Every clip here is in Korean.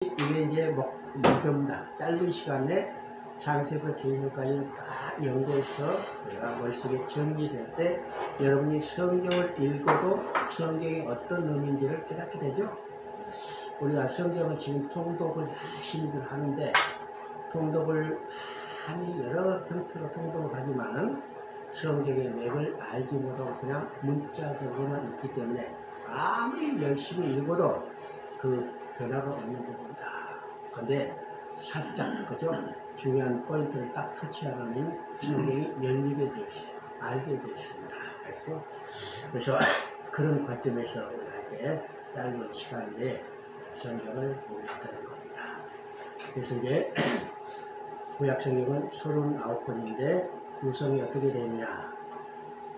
이게 이제 목표입니다. 짧은 시간에 창세부터 계시록까지 다 연구해서 내가 머릿속에 정리될 때 여러분이 성경을 읽어도 성경이 어떤 의미인지를 깨닫게 되죠. 우리가 성경을 지금 통독을 열심히 하는데 통독을 많이 여러 형태로 통독을 하지만은 성경의 맥을 알지 못하고 그냥 문자적으로만 있기 때문에 아무리 열심히 읽어도 그 변화가 없는 겁니다. 근데 살짝 그죠? 중요한 포인트를 딱 터치하면 성경이 열리게 되어 있어요. 알게 되어 있습니다. 그래서 그런 관점에서 우리가 짧은 시간 내에 성경을 보겠다는 겁니다. 그래서 이제 구약 성경은 39권인데 구성이 어떻게 되느냐?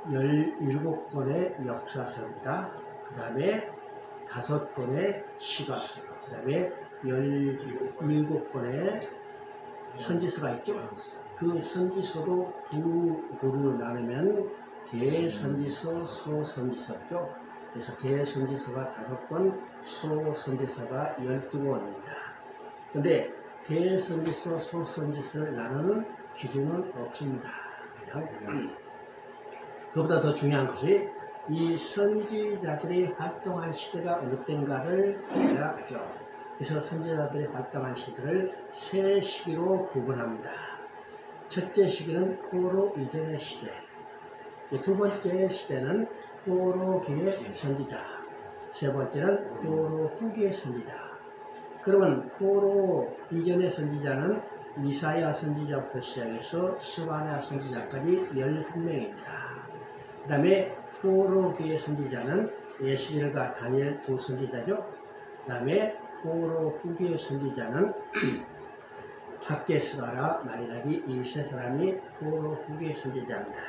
17권의 역사서입니다. 그 다음에 5권의 시가서, 그 다음에 17권의 선지서가 있죠. 그 선지서도 두 부류로 나누면 대선지서, 소선지서죠. 그래서 대선지서가 5권, 소선지서가 12권입니다. 근데 대선지서, 소선지서를 나누는 기준은 없습니다. 그냥 그보다 더 중요한 것이 이 선지자들이 활동한 시대가 어느 때인가를 알아야 하죠. 그래서 선지자들이 활동한 시대를 세 시기로 구분합니다. 첫째 시기는 포로 이전의 시대, 두 번째 시대는 포로기의 선지자, 세 번째는 포로 후기의 선지자. 그러면 포로 이전의 선지자는 이사야 선지자부터 시작해서 스바냐 선지자까지 11명입니다. 그 다음에 포로기의 선지자는 에스겔과 다니엘 두 선지자죠. 그 다음에 포로 후기의 선지자는 학개스가라 마리다기 이 세 사람이 포로 후기의 선지자입니다.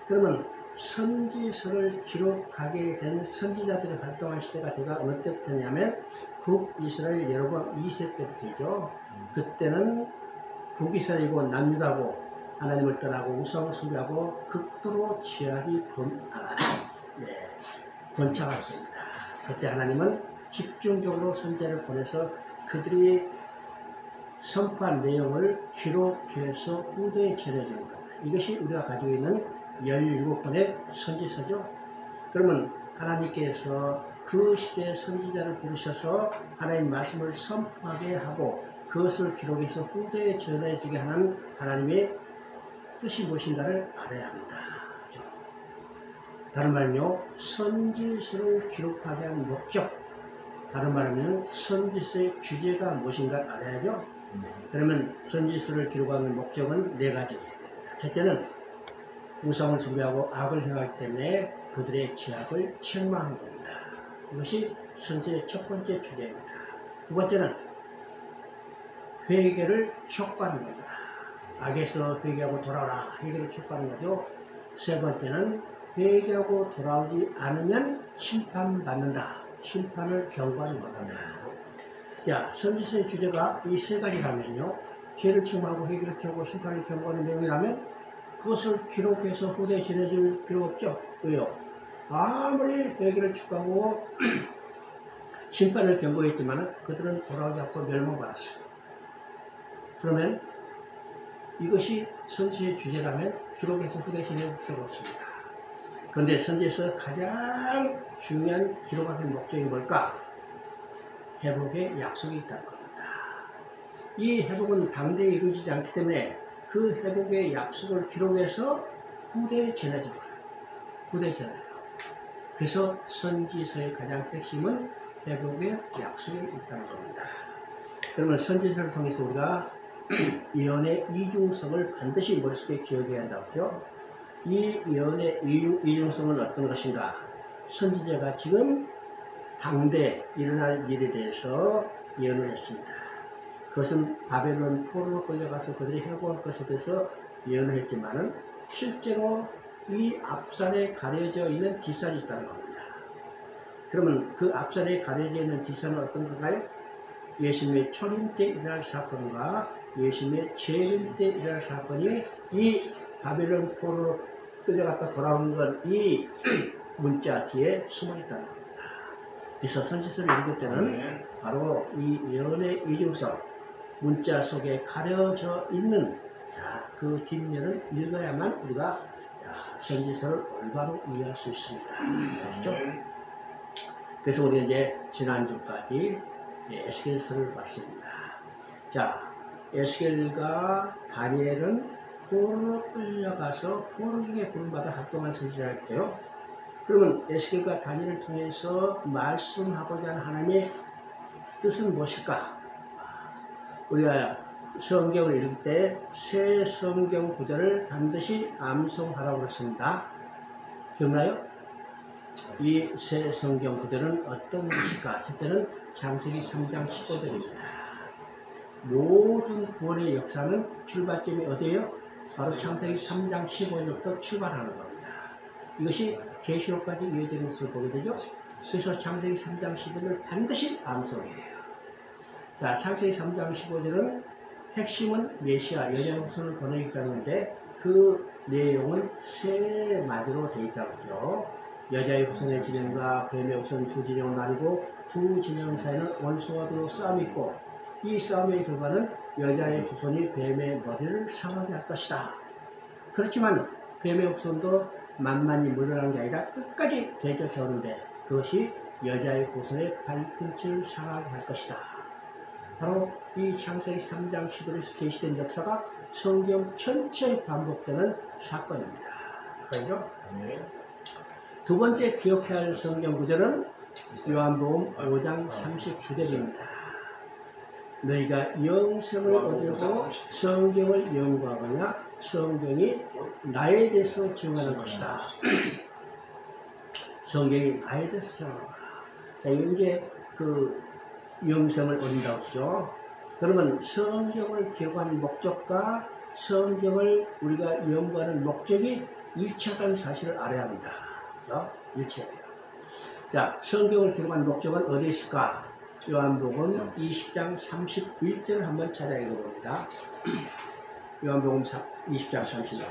그러면 선지서를 기록하게 된 선지자들의 활동한 시대가 제가 어느 때부터냐면 북이스라엘 여로보암 2세 때부터이죠. 그때는 북이스라엘이고 남유다고 하나님을 떠나고 우상을 숭배하고 극도로 죄악이 번창했습니다. 그때 하나님은 집중적으로 선지자를 보내서 그들이 선포한 내용을 기록해서 후대에 전해주는 겁니다. 이것이 우리가 가지고 있는 17권의 선지서죠. 그러면 하나님께서 그 시대의 선지자를 부르셔서 하나님 말씀을 선포하게 하고 그것을 기록해서 후대에 전해주게 하는 하나님의 뜻이 무엇인가를 알아야 합니다. 그렇죠? 다른 말은요, 선지서를 기록하게 한 목적, 다른 말하면 선지서의 주제가 무엇인가를 알아야죠. 그러면 선지서를 기록하는 목적은 4가지입니다. 첫째는 우상을 숭배하고 악을 행하기 때문에 그들의 죄악을 책망한 겁니다. 이것이 선지서의 첫 번째 주제입니다. 두 번째는 회개를 촉구하는 겁니다. 악에서 회개하고 돌아오라, 회개를 촉구하는 거죠. 세 번째는 회개하고 돌아오지 않으면 심판받는다, 심판을 경고하는 겁니다. 자, 선지서의 주제가 이 세 가지라면요, 죄를 책망하고 회개를 촉구하고 심판을 경고하는 내용이라면 그것을 기록해서 후대에 전해줄 필요 없죠. 왜요? 아무리 회개를 촉구하고 심판을 경고했지만 그들은 돌아오지 않고 멸망받았어요. 그러면 이것이 선지서의 주제라면 기록해서 후대에 전해줄 필요가 없습니다. 그런데 선지서에서 가장 중요한 기록하는 목적이 뭘까? 회복의 약속이 있다는 겁니다. 이 회복은 당대에 이루어지지 않기 때문에 그 회복의 약속을 기록해서 후대에 전해줘요. 후대에 전해요. 그래서 선지서의 가장 핵심은 회복의 약속이 있다는 겁니다. 그러면 선지서를 통해서 우리가 예언의 이중성을 반드시 머릿속에 기억해야 한다고요. 이 예언의 이중성은 어떤 것인가? 선지자가 지금 당대 일어날 일에 대해서 예언을 했습니다. 그것은 바벨론 포로로 끌려가서 그들이 해고할 것에 대해서 예언을 했지만은 실제로 이 앞산에 가려져 있는 뒷산이 있다는 겁니다. 그러면 그 앞산에 가려져 있는 뒷산은 어떤 건가요? 예수님의 초림 때 일어날 사건과 예수님의 재림 때 일어날 사건이 이 바벨론 포로로 끌려갔다 돌아오는 건 이 문자 뒤에 숨어 있다는 겁니다. 그래서 선지서를 읽을 때는 바로 이 예언의 이중성, 문자 속에 가려져 있는 그 뒷면을 읽어야만 우리가 선지서를 올바로 이해할 수 있습니다. 아시죠? 그래서 우리는 이제 지난주까지 에스겔서를 봤습니다. 자, 에스겔과 다니엘은 포로로 끌려가서 포로 중에 부름받아 활동한 선지자일게요. 그러면 에스겔과 다니엘을 통해서 말씀하고자 하는 하나님의 뜻은 무엇일까? 우리가 성경을 읽을 때 새 성경 구절을 반드시 암송하라고 했습니다. 기억나요? 이 새 성경 구절은 어떤 것일까? 첫째는 창세기 3장 15절입니다. 모든 구원의 역사는 출발점이 어디예요? 바로 창세기 3장 15절부터 출발하는 겁니다. 이것이 계시록까지 이어지는 것을 보게 되죠. 그래서 창세기 3장 15절을 반드시 암송해요. 자, 창세기 3장 15절은 핵심은 메시아, 여자의 후손을 보내겠다는데 그 내용은 세 마디로 되어 있다고 하죠. 여자의 후손의 진영과 뱀의 후손 두 진영을 나뉘고 두 진영 사이는 원수와 두로 싸움이 있고 이 싸움의 결과는 여자의 후손이 뱀의 머리를 상하게 할 것이다. 그렇지만 뱀의 후손도 만만히 물러난 게 아니라 끝까지 대적해오는데 그것이 여자의 후손의 발꿈치를 상하게 할 것이다. 바로 이 창세기 3장 15절에서 계시된 역사가 성경 전체에 반복되는 사건입니다. 그렇죠? 두 번째 기억해야 할 성경 구절은 요한복음 5장 39절입니다. 너희가 영생을 얻으려고 성경을 연구하거나 성경이 나에 대해서 증언하는 것이다. 성경이 나에 대해서 증언하는 거다. 자, 이제 그 영생을 얻는다고 했죠. 그러면 성경을 기록한 목적과 성경을 우리가 연구하는 목적이 일치하다는 사실을 알아야 합니다. 그렇죠? 일치해요. 자, 성경을 기록한 목적은 어디에 있을까? 요한복음 20장 31절을 한번 찾아 읽어봅니다. 요한복음 20장 31절.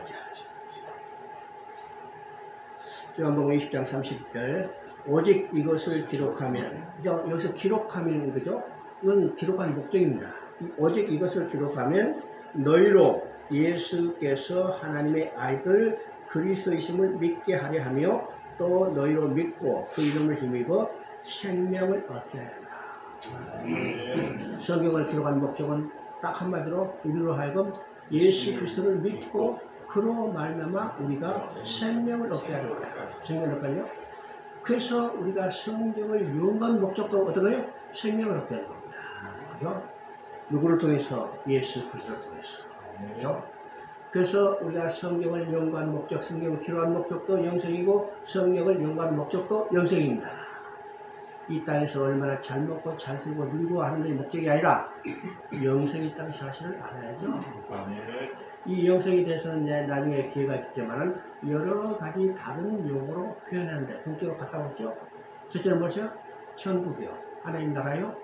요한복음 20장 31절. 오직 이것을 기록하면, 여기서 기록하면, 그죠? 이건 기록한 목적입니다. 오직 이것을 기록하면 너희로 예수께서 하나님의 아이들 그리스도이심을 믿게 하려 하며 또 너희로 믿고 그 이름을 힘입어 생명을 얻게 하라. 성경을 기록한 목적은 딱 한마디로 우리로 하여금 예수 그리스도를 믿고 그로 말미암아 우리가 생명을 얻게 하는 거예요. 생명을 얻게요. 그래서 우리가 성경을 연구한 목적도 어떤가요? 생명을 얻게 하는 겁니다. 그죠? 누구를 통해서? 예수 그리스도를 통해서. 그죠? 그래서 우리가 성경을 연구한 목적, 성경을 기록한 목적도 영생이고 성경을 연구한 목적도 영생입니다. 이 땅에서 얼마나 잘 먹고 잘 살고 누리고 하는 게 목적이 아니라 영생이 있다는 사실을 알아야죠. 이 영생에 대해서는 이제 나중에 기회가 있겠지만 여러 가지 다른 용어로 표현하는데 동쪽으로 갔다 오죠. 첫째는 무엇이요? 천국이요, 하나님 나라요,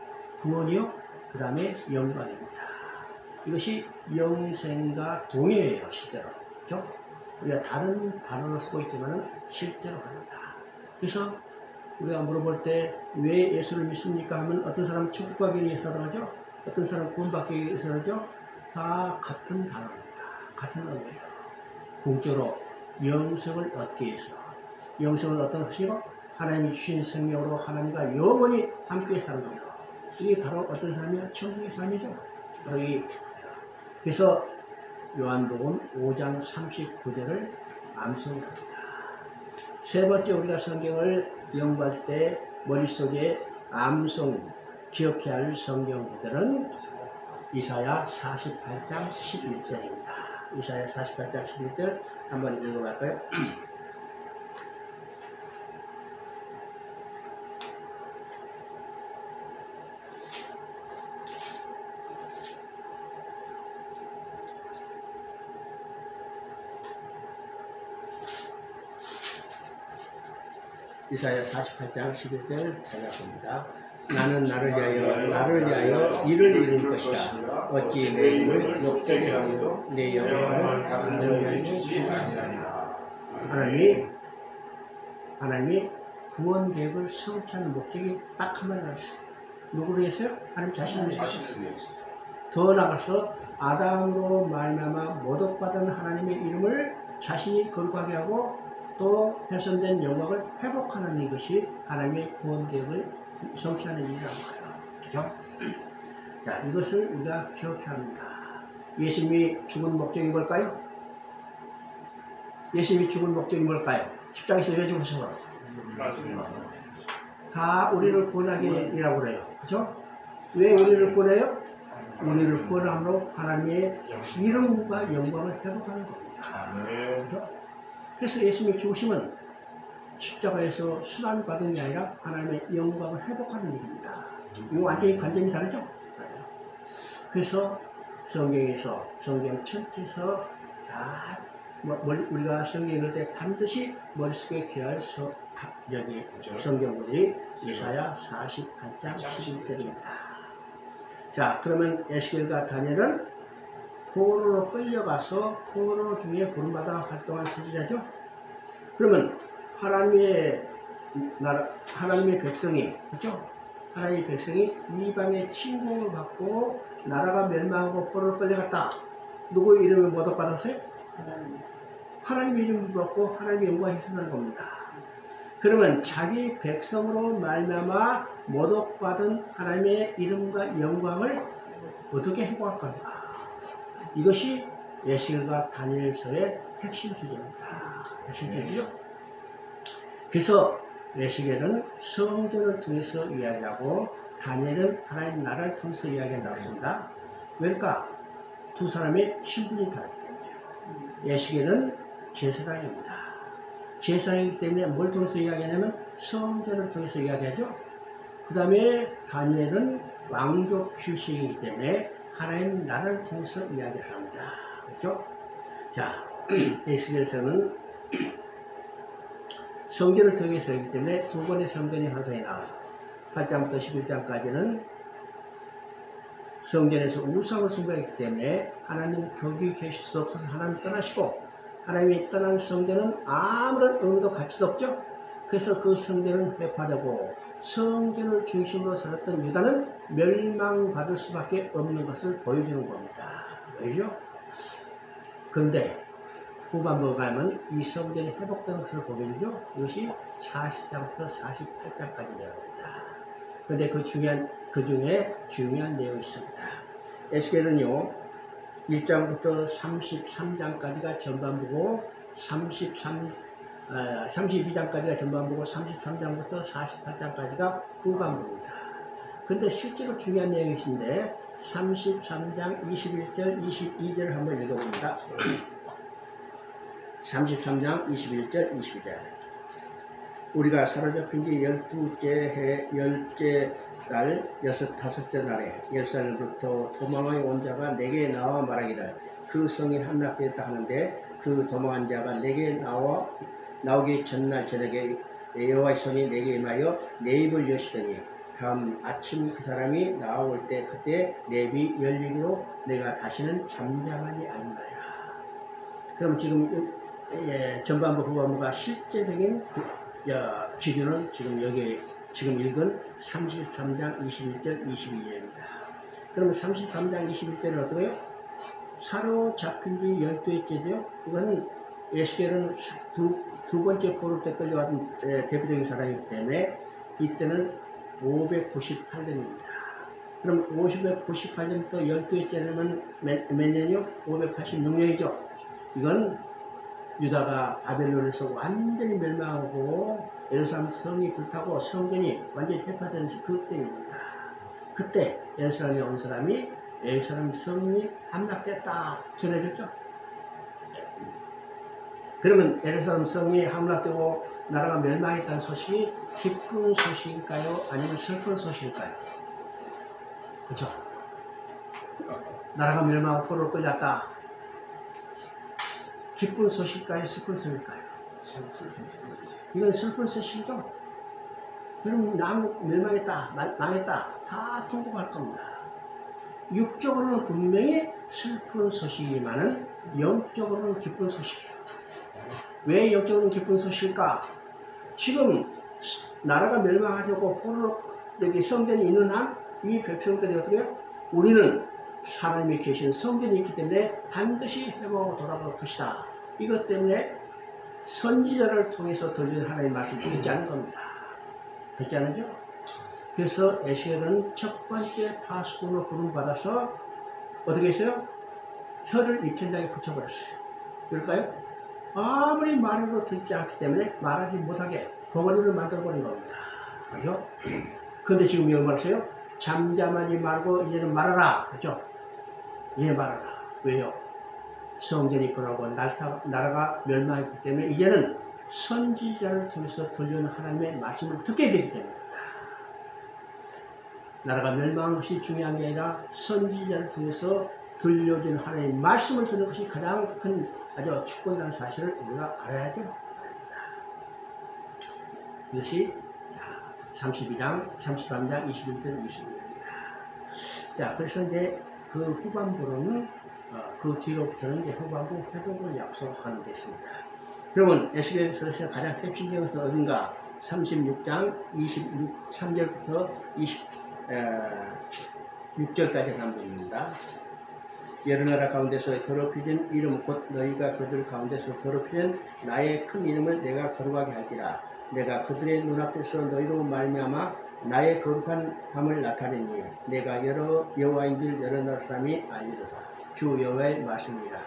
구원이요, 그 다음에 영광입니다. 이것이 영생과 동의해요, 실제로. 그렇죠? 우리가 다른 단어로 쓰고 있지만 실제로 합니다. 그래서 우리가 물어볼 때 왜 예수를 믿습니까? 하면 어떤 사람은 천국 가기 위해서 하죠. 어떤 사람은 구원받기 위해서 하죠. 다 같은 단어입니다. 같은 의미예요. 공적으로 영생을 얻기 위해서. 영생을 어떤 것이요? 하나님이 주신 생명으로 하나님과 영원히 함께 사는 거예요. 이게 바로 어떤 삶이요? 천국의 삶이죠. 바로 그래서 요한복음 5장 39절을 암송합니다. 세 번째 우리가 성경을 연구할 때 머릿속에 암송, 기억해야 할 성경 구절은 이사야 48장 11절입니다. 이사야 48장 11절 한번 읽어볼까요? 이사야 48장 11절 찾아봅니다. 나는 나를 위하여 일을 이룰 것이다. 어찌 내 입을 욕되게 하고 내 영혼을 단정하여 주지 아니하리라. 하나님이 구원 계획을 성취하는 목적이 딱 한 마디가 있어요. 누구를 위해서요? 하나님 자신을 위해서. 더 나아가서 아담으로 말미암아 모독받은 하나님의 이름을 자신이 거룩하게 하고 또 훼손된 영광을 회복하는 이것이 하나님의 구원 계획을 성취하는 일이라는 거예요. 그죠? 자, 이것을 우리가 기억해야 합니다. 예수님이 죽은 목적이 뭘까요? 예수님이 죽은 목적이 뭘까요? 십자가에서 왜 죽으셔서? 다 우리를 구원하기 위라고 그래요. 그죠? 왜 우리를 구원해요? 우리를 구원함으로 하나님의 이름과 영광을 회복하는 겁니다. 그죠? 그래서 예수님이 죽으시면 십자가에서 수단받은 게 아니라 하나님의 영광을 회복하는 일입니다. 이거 완전히 관점이 다르죠? 그래서 성경에서, 성경 전체에서 다 우리가 성경 읽을 때 반드시 머릿속에 기할 여기 성경들이 이사야 48장 11절입니다. 자, 그러면 에스겔과 다니엘은 포로로 끌려가서 포로 중에 부름받아 활동한 선지자죠. 그러면 하나님의 나라, 하나님의 백성이, 그렇죠? 하나님의 백성이 이방의 침공을 받고 나라가 멸망하고 포로로 끌려갔다. 누구 이름을 모독받았어요? 하나님의 이름을 받고 하나님의 영광이 훼손한 겁니다. 그러면 자기 백성으로 말미암아 모독받은 하나님의 이름과 영광을 어떻게 회복할 건가? 이것이 에스겔과 다니엘서의 핵심 주제입니다. 핵심 주제죠. 그래서 에스겔은 성전을 통해서 이야기하고 다니엘은 하나님 나라를 통해서 이야기한다습니다. 왜일까? 두 사람의 신분이 다르기 때문에. 에스겔은 제사장입니다. 제사장이기 때문에 뭘 통해서 이야기하냐면 성전을 통해서 이야기하죠. 그 다음에 다니엘은 왕족 출신이기 때문에 하나님 나라를 통해서 이야기를 합니다. 그렇죠? 자, 에스겔서는 성전을 통해서이기 때문에 두 번의 성전이 환상이 나와요. 8장부터 11장까지는 성전에서 우상을 숭배했기 때문에 하나님 거기 계실 수 없어서 하나님 떠나시고 하나님이 떠난 성전은 아무런 의미도 가치도 없죠. 그래서 그 성전은 회파되고 성전을 중심으로 살았던 유다는 멸망받을 수밖에 없는 것을 보여주는 겁니다. 왜죠? 그런데 후반부에 가면 이 성전이 회복되는 것을 보여주죠. 이것이 40장부터 48장까지 내용입니다. 그런데 그 중에 중요한 내용이 있습니다. 에스겔은요, 1장부터 33장까지가 전반부고, 32장까지가 전반부고, 33장부터 48장까지가 후반부입니다. 그런데 실제로 중요한 내용이 있는데, 33장 21절, 22절을 한번 읽어봅니다. 33장 21절, 22절. 우리가 사로잡힌 지 12째 해, 10째 달, 5째 날에 예루살렘부터 도망하여 온 자가 내게 나와 말하기를 그 성이 함락되었다 하는데 그 도망한 자가 내게 나오기 전날 저녁에 여호와의 손이 내게 임하여 내 입을 여시더니 다음 아침 그 사람이 나올 때 그때 내 입이 열리므로 내가 다시는 잠잠하지 않는다야. 그럼 지금 전반부 후반부가 실제적인 기준은 지금 여기 지금 읽은 33장 21절 22절입니다. 그러면 33장 21절은 어떠고요? 사로잡힌 지 12회째죠. 이건 에스겔은 두 번째 포로 때 끌려왔던 대표적인 사람이기 때문에 이때는 598년입니다. 그럼 598년부터 12회째는 몇 년이요? 586년이죠. 이건 유다가 바벨론에서 완전히 멸망하고 예루살렘 성이 불타고 성전이 완전히 회파되는 그때입니다. 그때 예루살렘에 온 사람이 예루살렘 성이 함락됐다 전해줬죠. 그러면 예루살렘 성이 함락되고 나라가 멸망했다는 소식이 기쁜 소식일까요? 아니면 슬픈 소식일까요? 그렇죠? 나라가 멸망하고 포로로 끌렸다. 기쁜 소식일까요? 슬픈 소식일까요? 이건 슬픈 소식이죠? 여러분, 멸망했다, 망했다, 다 통곡할 겁니다. 육적으로는 분명히 슬픈 소식이지만은 영적으로는 기쁜 소식이에요. 왜 영적으로는 기쁜 소식일까? 지금 나라가 멸망하고 포로로 여기 성전이 있는 한 이 백성들이 어떻게 해요? 우리는 하나님이 계신 성전이 있기 때문에 반드시 회복하고 돌아갈 것이다. 이것 때문에 선지자를 통해서 들리는 하나님의 말씀을 듣지 않은 겁니다. 듣지 않으죠? 그래서 에스겔은 첫 번째 파수꾼으로 부름받아서 어떻게 했어요? 혀를 입천장에 붙여버렸어요. 그럴까요? 아무리 말해도 듣지 않기 때문에 말하지 못하게 벙어리를 만들어버린 겁니다. 그렇죠? 그런데 지금 왜 말했어요? 잠잠하지 말고 이제는 말하라. 그렇죠? 이제 말하라. 왜요? 성전이 불하고 나라가 멸망했기 때문에 이제는 선지자를 통해서 들려오는 하나님의 말씀을 듣게 되기 때문입니다. 나라가 멸망한 것이 중요한 게 아니라 선지자를 통해서 들려준 하나님의 말씀을 듣는 것이 가장 큰 아주 축복이라는 사실을 우리가 알아야죠. 이것이 32장, 33장, 21절, 22절입니다. 자, 그래서 이제 그 후반부로는 그 뒤로부터는 이제 후반부 회복을 약속하는 데 있습니다. 그러면 에스겔서에서 가장 핵심적인 것은 어딘가? 36장 23절부터 26절까지 한 부분입니다. 여러 나라 가운데서 더럽혀진 이름 곧 너희가 그들 가운데서 더럽혀진 나의 큰 이름을 내가 거룩하게 할지라. 내가 그들의 눈앞에서 너희로 말미암아 나의 거룩한 함을 나타내니 내가 여호와인 줄 여러 나라 사람이 알리로다. 주 여호와의 말씀이라.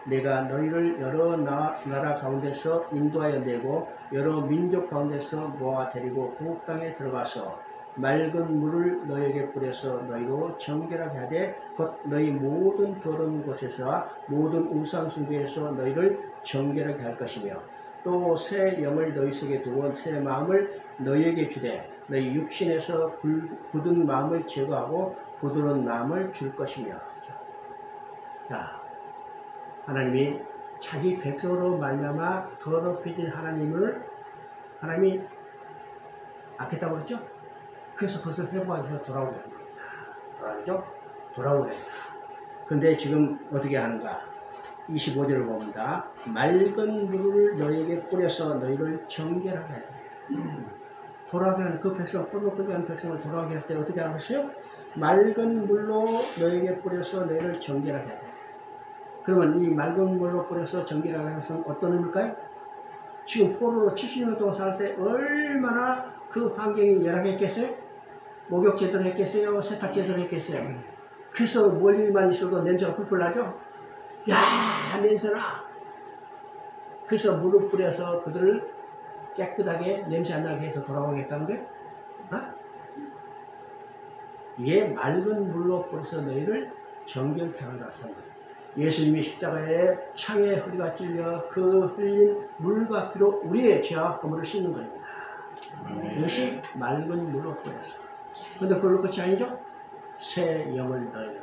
내가 너희를 여러 나라 가운데서 인도하여 내고 여러 민족 가운데서 모아 데리고 고국 땅에 들어가서 맑은 물을 너희에게 뿌려서 너희로 정결하게 하되 곧 너희 모든 더러운 곳에서 모든 우상 숭배에서 너희를 정결하게 할 것이며 또 새 영을 너희 속에 두고 새 마음을 너희에게 주되 너희 육신에서 굳은 마음을 제거하고 부드러운 마음을 줄 것이며. 자, 하나님이 자기 백성으로 말미암아 더럽혀진 하나님이 아꼈다고 그랬죠? 그래서 그것을 회복하기 위해서 돌아오게 하는 겁니다. 돌아오죠? 돌아오게 합니다. 근데 지금 어떻게 하는가? 25절을 봅니다. 맑은 물을 너희에게 뿌려서 너희를 정결하게 하되. 돌아오게 하는 그 백성, 꼴목되게 하는 백성을 돌아오게 할 때 어떻게 하겠어요? 맑은 물로 너희에게 뿌려서 너희를 정결하게 하되. 그러면 이 맑은 물로 뿌려서 정결하게 하는 것은 어떤 의미일까요? 지금 포로로 70년 동안 살 때 얼마나 그 환경이 열악했겠어요? 목욕 제대로 했겠어요? 세탁 제대로 했겠어요? 그래서 멀리만 있어도 냄새가 풀풀 나죠? 야, 냄새나! 그래서 물을 뿌려서 그들을 깨끗하게 냄새 안 나게 해서 돌아오겠다는 거예요? 이게 맑은 물로 뿌려서 너희를 정결케 한다서 예수님이 십자가에 창에 허리가 찔려 그 흘린 물과 피로 우리의 죄와 허물을 씻는 것입니다. 이것이 맑은 물로 뿌려서. 근데 그걸로 끝이 아니죠? 새 영을 넣어요.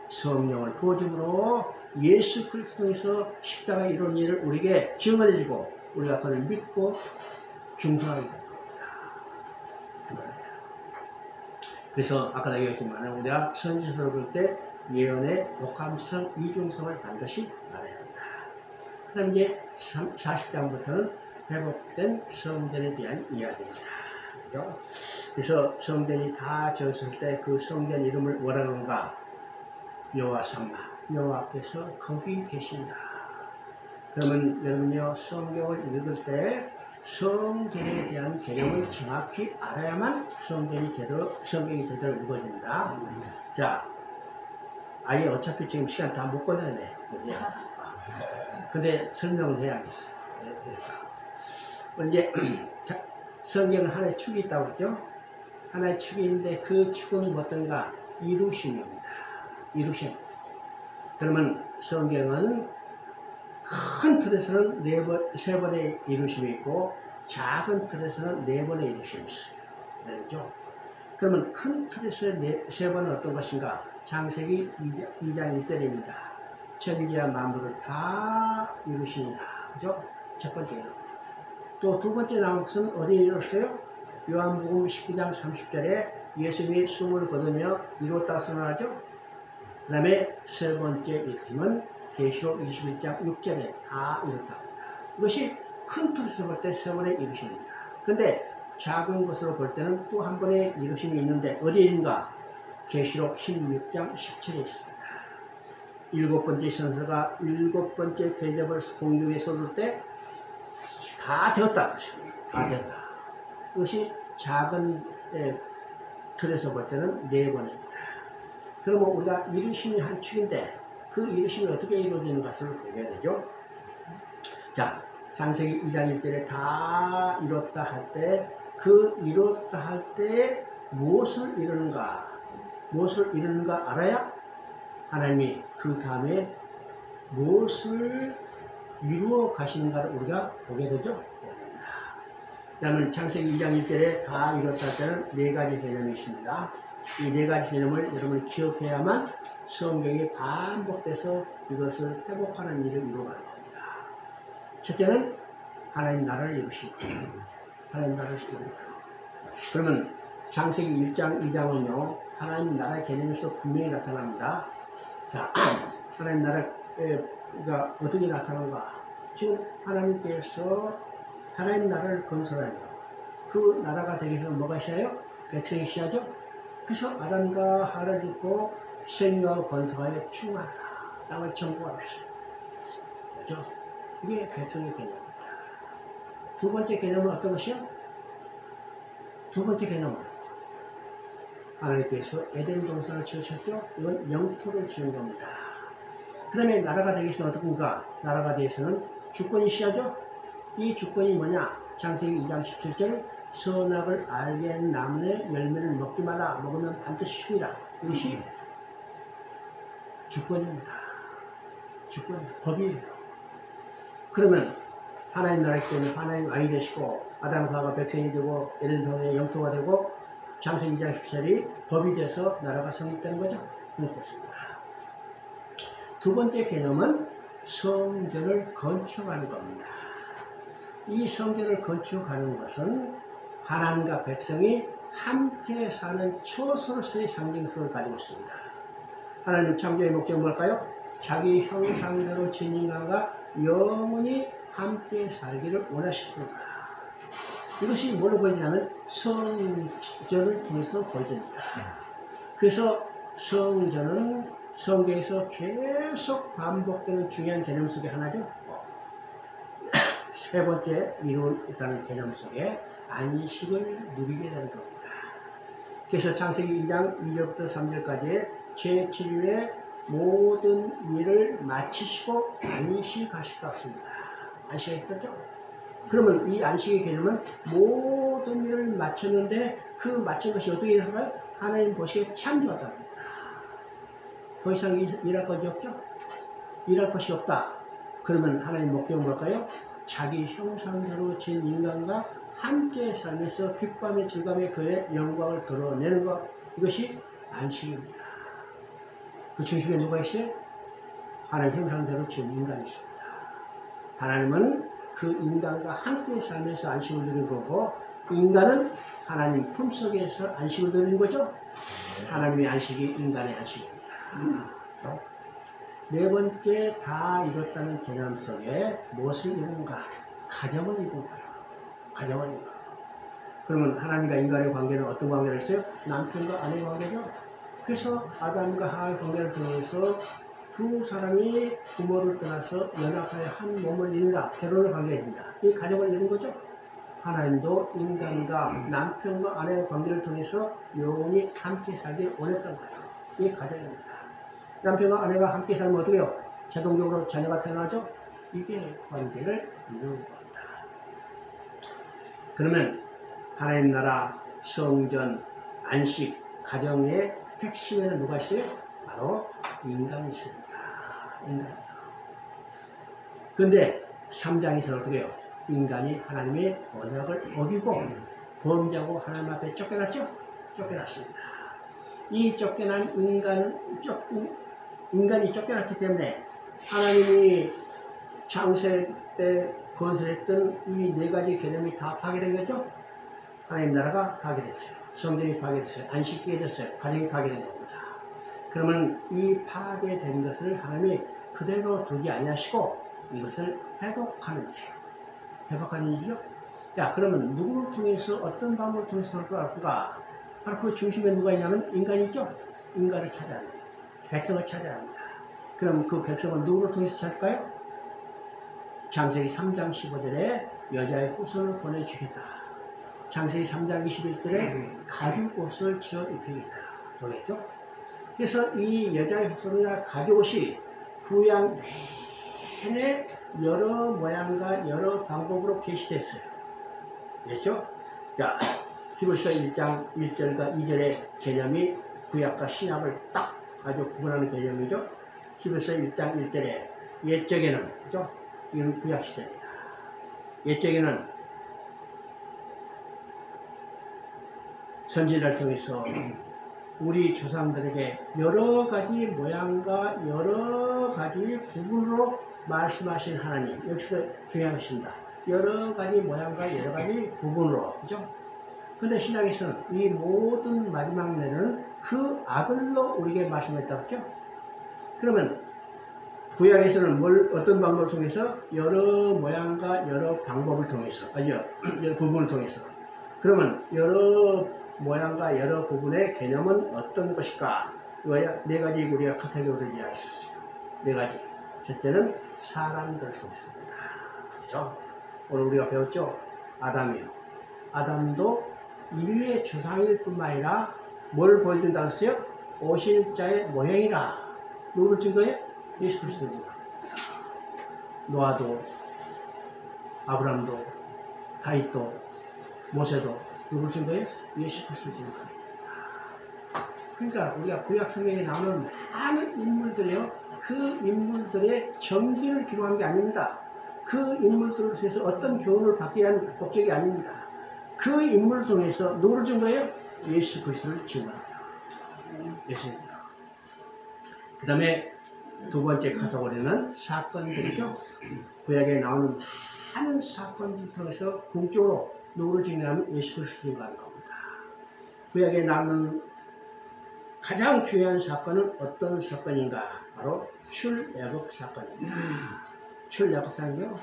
성령을 부어줌으로 예수 그리스도에서 십자가에 이룬 일을 우리에게 증언해주고 우리가 그를 믿고 중성하게 될 겁니다. 그래서 아까 얘기했지만 우리가 선지서를 볼 때 예언의 복합성, 이중성을 반드시 말해야 합니다. 그 다음 이제 40장부터는 회복된 성전에 대한 이야기입니다. 그렇죠? 그래서 성전이 다 지었을 때 그 성전 이름을 뭐라 그런가? 여호와 삼마, 여호와께서 거기 계신다. 그러면 여러분요 성경을 읽을 때 성전에 대한 개념을 정확히 알아야만 성경이 제대로 읽어진다. 자, 아예 어차피 지금 시간 다 못 꺼내네. 근데 설명을 해야겠어. 이제 성경은 하나의 축이 있다고 그랬죠? 하나의 축이 있는데 그 축은 어떤가? 이루심입니다. 이루심. 그러면 성경은 큰 틀에서는 세 번의 이루심이 있고 작은 틀에서는 4번의 이루심이 있어요. 그렇죠? 그러면 큰 틀에서 세 번은 어떤 것인가? 창세기 2장 1절입니다. 천지와 만물을 다 이루십니다. 그죠? 첫 번째로. 또 두 번째 나온 것은 어디에 이뤘어요? 요한복음 19장 30절에 예수님이 숨을 거두며 이뤘다 선언하죠? 그 다음에 세 번째 이루심은 계시록 21장 6절에 다 이뤘다 합니다. 이것이 큰 틀에서 볼 때 세 번의 이루심입니다. 근데 작은 것으로 볼 때는 또 한 번의 이루심이 있는데 어디에 있는가? 계시록 16장 17에 있습니다. 일곱 번째 선서가 일곱 번째 대접을 공중에 쏟을 때 다 되었다. 다 되었다. 이것이 작은 틀에서 볼 때는 네 번입니다. 그러면 우리가 이루심이 한 축인데 그 이루심이 어떻게 이루어지는 것을 보게 되죠. 자, 창세기 2장 1절에 다 이뤘다 할 때 그 이뤘다 할 때 무엇을 이루는가? 무엇을 이루는가 알아야 하나님이 그 다음에 무엇을 이루어 가시는가를 우리가 보게 되죠. 그러면 창세기 2장 1절에 다 이뤘다 할 때는 네 가지 개념이 있습니다. 이 네 가지 개념을 여러분이 기억해야만 성경이 반복돼서 이것을 회복하는 일을 이루어가는 겁니다. 첫째는 하나님 나라를 이루시고 하나님 나라를 이루고 그러면 창세기 1장 2장은요 하나님 나라의 개념에서 분명히 나타납니다. 자, 하나님 나라가 어떻게 나타나는가? 지금 하나님께서 하나님 나라를 건설하죠. 그 나라가 되기 위해서 뭐가 있어요? 백성이 있어야죠. 그래서 아담과 하를 짓고 생육하고 번성하여 충만하라. 땅을 정복하라. 그렇죠? 이게 백성의 개념입니다. 두 번째 개념은 어떤 것이요? 두 번째 개념은 하나님께서 에덴 동산을 지으셨죠? 이건 영토를 지은 겁니다. 그 다음에 나라가 되기 위해서는 어떻습니까? 나라가 되기 위해서는 주권이 있어야죠? 이 주권이 뭐냐? 창세기 2장 17절 선악을 알게 한 나무의 열매를 먹지 마라. 먹으면 반드시 죽이라. 이것이 주권입니다. 주권, 법이에요. 그러면 하나님 나라이기 때문에 하나님 아이 되시고 아담과 하와가 백성이 되고 에덴 동산의 영토가 되고 창세기 2장 17절이 법이 돼서 나라가 성립되는 거죠. 그렇습니다. 두 번째 개념은 성전을 건축하는 겁니다. 이 성전을 건축하는 것은 하나님과 백성이 함께 사는 처소로서의 상징성을 가지고 있습니다. 하나님 창조의 목적은 뭘까요? 자기 형상대로 지은 인간과 영원히 함께 살기를 원하셨습니다. 이것이 뭘로 보이냐면 성전을 통해서 보여줍니다. 그래서 성전은 성경에서 계속 반복되는 중요한 개념 속의 하나죠. 세 번째 이루었다는 개념 속에 안식을 누리게 되는 겁니다. 그래서 창세기 2장 2절부터 3절까지의 제7일의 모든 일을 마치시고 안식하셨습니다. 안식했죠? 그러면 이 안식의 개념은 모든 일을 마쳤는데 그 마친 것이 어떻게 될까요? 하나님 보시기에 참 좋았답니다. 더 이상 일할 것이 없죠? 일할 것이 없다. 그러면 하나님 목적은 뭘까요? 자기 형상대로 지은 인간과 함께 살면서 기쁨의 즐거움에 그의 영광을 드러내는 것. 이것이 안식입니다. 그 중심에 누가 있어요? 하나님 형상대로 지은 인간이 있습니다. 하나님은 그 인간과 함께 살면서 안식을 누리는 거고 인간은 하나님 품속에서 안식을 누리는 거죠. 하나님의 안식이 인간의 안식입니다. 네 번째 다 이뤘다는 개념 속에 무엇을 이루는가? 가정을 이루는 거예요. 가정을 이루는 거예요. 그러면 하나님과 인간의 관계는 어떤 관계를 했어요? 남편과 아내의 관계죠. 그래서 아담과 하와의 관계를 통해서 두 사람이 부모를 떠나서 연합하여 한 몸을 이룬다. 결혼을 관계입니다. 이 가정을 이룬 거죠. 하나님도 인간과 남편과 아내의 관계를 통해서 영원히 함께 살길 원했던 거예요. 이 가정입니다. 남편과 아내가 함께 살면 어떻게 해요? 자동적으로 자녀가 태어나죠? 이게 관계를 이루는 겁니다. 그러면 하나님 나라, 성전, 안식, 가정의 핵심에는 누가 있어요? 바로 인간이 있습니다. 인간이요. 근데 3장에서는 어떻게 해요? 인간이 하나님의 언약을 어기고 범죄하고 하나님 앞에 쫓겨났죠? 쫓겨났습니다. 이 쫓겨난 인간이 쫓겨났기 때문에 하나님이 창세 때 건설했던 이 네 가지 개념이 다 파괴된 거죠? 하나님 나라가 파괴됐어요. 성전이 파괴됐어요. 안식이 깨졌어요. 가정이 파괴된 겁니다. 그러면 이 파괴된 것을 하나님이 그대로 두지 아니하시고 이것을 회복하는 일이에요. 회복하는 일이죠. 자, 그러면 누구를 통해서 어떤 방법을 통해서 할까? 바로 그 중심에 누가 있냐면 인간이 있죠. 인간을 찾아야 합니다. 백성을 찾아야 합니다. 그럼 그 백성은 누구를 통해서 찾을까요? 창세기 3장 15절에 여자의 후손을 보내주겠다. 창세기 3장 21절에 가죽옷을 지어 입히겠다. 그러겠죠? 그래서 이 여자의 후손이나 가죽옷이 구약 내내 여러 모양과 여러 방법으로 계시됐어요. 됐죠? 자, 히브리서 1장 1절과 2절의 개념이 구약과 신약을 딱 아주 구분하는 개념이죠. 히브리서 1장 1절에 옛적에는, 그죠? 이건 구약 시대입니다. 옛적에는 선지자를 통해서 우리 조상들에게 여러 가지 모양과 여러 가지 구분으로 말씀하신 하나님, 여기서 중요한 것입니다. 여러 가지 모양과 여러 가지 구분으로, 그죠? 근데 신약에서는 이 모든 마지막 날에는 그 아들로 우리에게 말씀했다고 했죠? 그러면 구약에서는 어떤 방법을 통해서? 여러 모양과 여러 방법을 통해서, 여러 부분을 통해서. 그러면 여러 모양과 여러 부분의 개념은 어떤 것일까? 이거야 네 가지 우리가 카테고리를 이야기했었어요. 네 가지. 첫째는 사람들을 통했습니다. 그렇죠? 오늘 우리가 배웠죠? 아담이요. 아담도 인류의 조상일 뿐만 아니라 뭘 보여준다고 했어요? 오실 자의 모형이라. 누구를 증거해? 예수 그리스도입니다. 노아도, 아브람도, 다윗도, 모세도 누구를 증거해? 예수 그리스도를 증거합니다. 그러니까 우리가 구약 성경에 나오는 많은 인물들이요, 그 인물들의 정기를 기록한 게 아닙니다. 그 인물들을 통해서 어떤 교훈을 받기 위한 목적이 아닙니다. 그 인물을 통해서 누구를 증거해요? 예수 그리스도를 증거합니다. 예수입니다. 그 다음에 두 번째 카테고리는 사건들이죠. 구약에 나오는 많은 사건들을 통해서 궁극적으로 누구를 증거하면 예수 그리스도를 증거하는 겁니다. 구약에 나오는 가장 중요한 사건은 어떤 사건인가? 바로 출애굽 사건입니다. 출애굽 사건이요.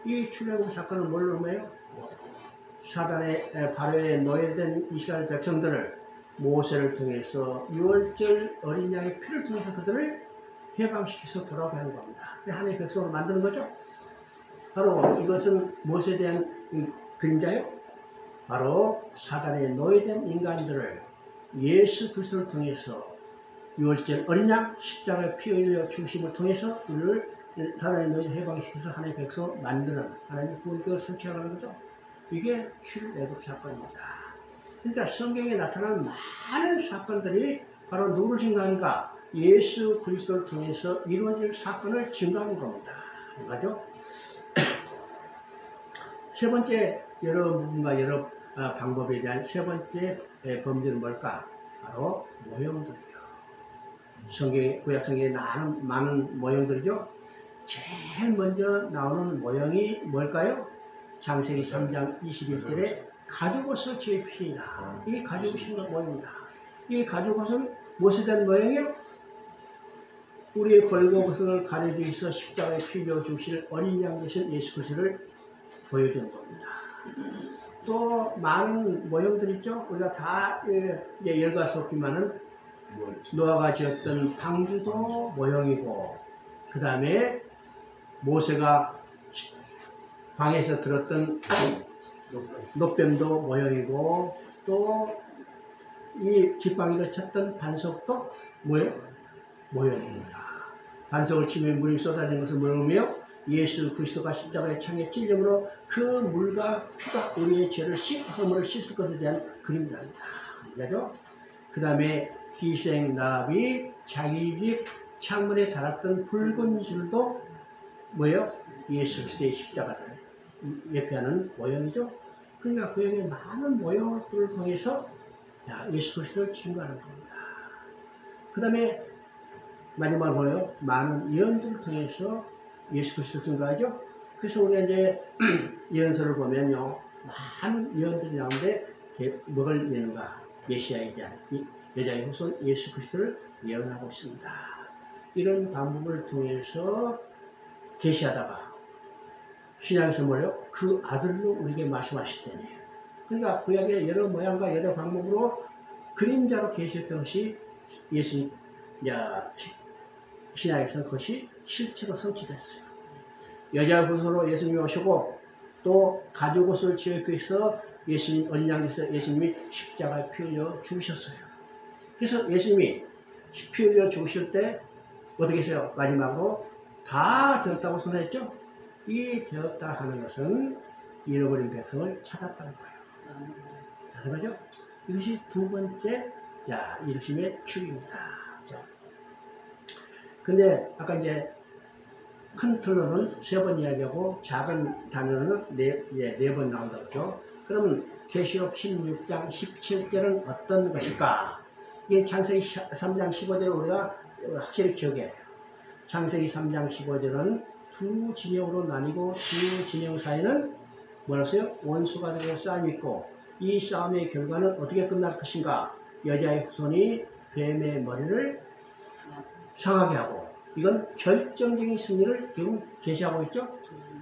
이 출애굽 사건은 뭘 의미해요? 사단의 바로에 노예된 이스라엘 백성들을 모세를 통해서 유월절 어린 양의 피를 통해서 그들을 해방시켜서 돌아오게 하는 겁니다. 하나님의 백성으로 만드는 거죠. 바로 이것은 무엇에 대한 그림자요? 바로 사단의 노예된 인간들을 예수 그리스도를 통해서 유월절 어린 양 십자가의 피 흘려 죽으심을 통해서 우리를 사단의 노예에서 해방시켜서 하나님의 백성으로 만드는 하나님의 구원을 성취하는 거죠. 이게 출애굽 사건입니다. 그러니까 성경에 나타난 많은 사건들이 바로 누구를 증거하는가? 예수 그리스도를 통해서 이루어질 사건을 증거하는 겁니다. 맞죠? 세 번째 여러 부분과 여러 방법에 대한 세 번째 범죄는 뭘까? 바로 모형들이요. 구약 성경에 많은 모형들이죠. 제일 먼저 나오는 모형이 뭘까요? 창세기 3장 21절에 가죽옷을 지어 입히니라. 이 가죽옷이 모형입니다. 이 가죽옷은 무엇에 대한 모형이요? 우리의 벌거벗을 가려주기 위해서 십자가에 피 흘려 주실 어린 양 되신 예수 그리스도를 보여주는 겁니다. 또 많은 모형들 있죠. 우리가 다 열과 수 없지만은 노아가 지었던 방주도 모형이고, 그 다음에 모세가 광에서 들었던 놋뱀도 모형이고, 또 이 지팡이로 쳤던 반석도 모형입니다. 반석을 치면 물이 쏟아지는 것은 모형이며, 예수 그리스도가 십자가의 창에 찔림으로 그 물과 피가 우리의 죄를 허물을 씻을 것에 대한 그림이랍니다. 그죠? 그 다음에 희생나비 자기 집 창문에 달았던 붉은 줄도 뭐예요? 예수 그리스도의 십자가를 예표하는 모형이죠. 그러니까 구약의 많은 모형들을 통해서 예수 그리스도를 증거하는 겁니다. 그 다음에 마지막으로 뭐예요? 많은 예언들을 통해서 예수 그리스도를 증거하죠. 그래서 우리가 이제 예언서를 보면요, 많은 예언들이 나오는데 뭐를 예언가? 메시아에 대한 여자의 후손 예수 그리스도를 예언하고 있습니다. 이런 방법을 통해서 계시하다가 신약에서 뭐예요? 그 아들로 우리에게 말씀하시더니. 그러니까 구약의 여러 모양과 여러 방법으로 그림자로 계셨던 것이 예수님, 신약에서는 그것이 실체로 성취됐어요. 여자 후손으로 예수님이 오시고 또 가죽 옷을 지어입고 있어 예수님 어린 양에서 예수님이 십자가에 피 흘려 죽으셨어요. 그래서 예수님이 피 흘려 죽으실 때 어떻게 했어요? 마지막으로 다 되었다고 선언했죠? 이 되었다 하는 것은 잃어버린 백성을 찾았다는 거예요. 다섯 가죠? 이것이 두 번째 이루심의 축입니다. 근데 아까 이제 큰 틀로는 세 번 이야기하고 작은 단어는 네 번 나온다고 그러죠. 그러면 계시록 16장 17절은 어떤 것일까? 이게 창세기 3장 15절을 우리가 확실히 기억해야 해요. 창세기 3장 15절은 두 진영으로 나뉘고 두 진영 사이는 뭐였어요? 원수가 되고 싸움이 있고 이 싸움의 결과는 어떻게 끝날 것인가? 여자의 후손이 뱀의 머리를 상하게 하고 이건 결정적인 승리를 지금 제시하고 있죠.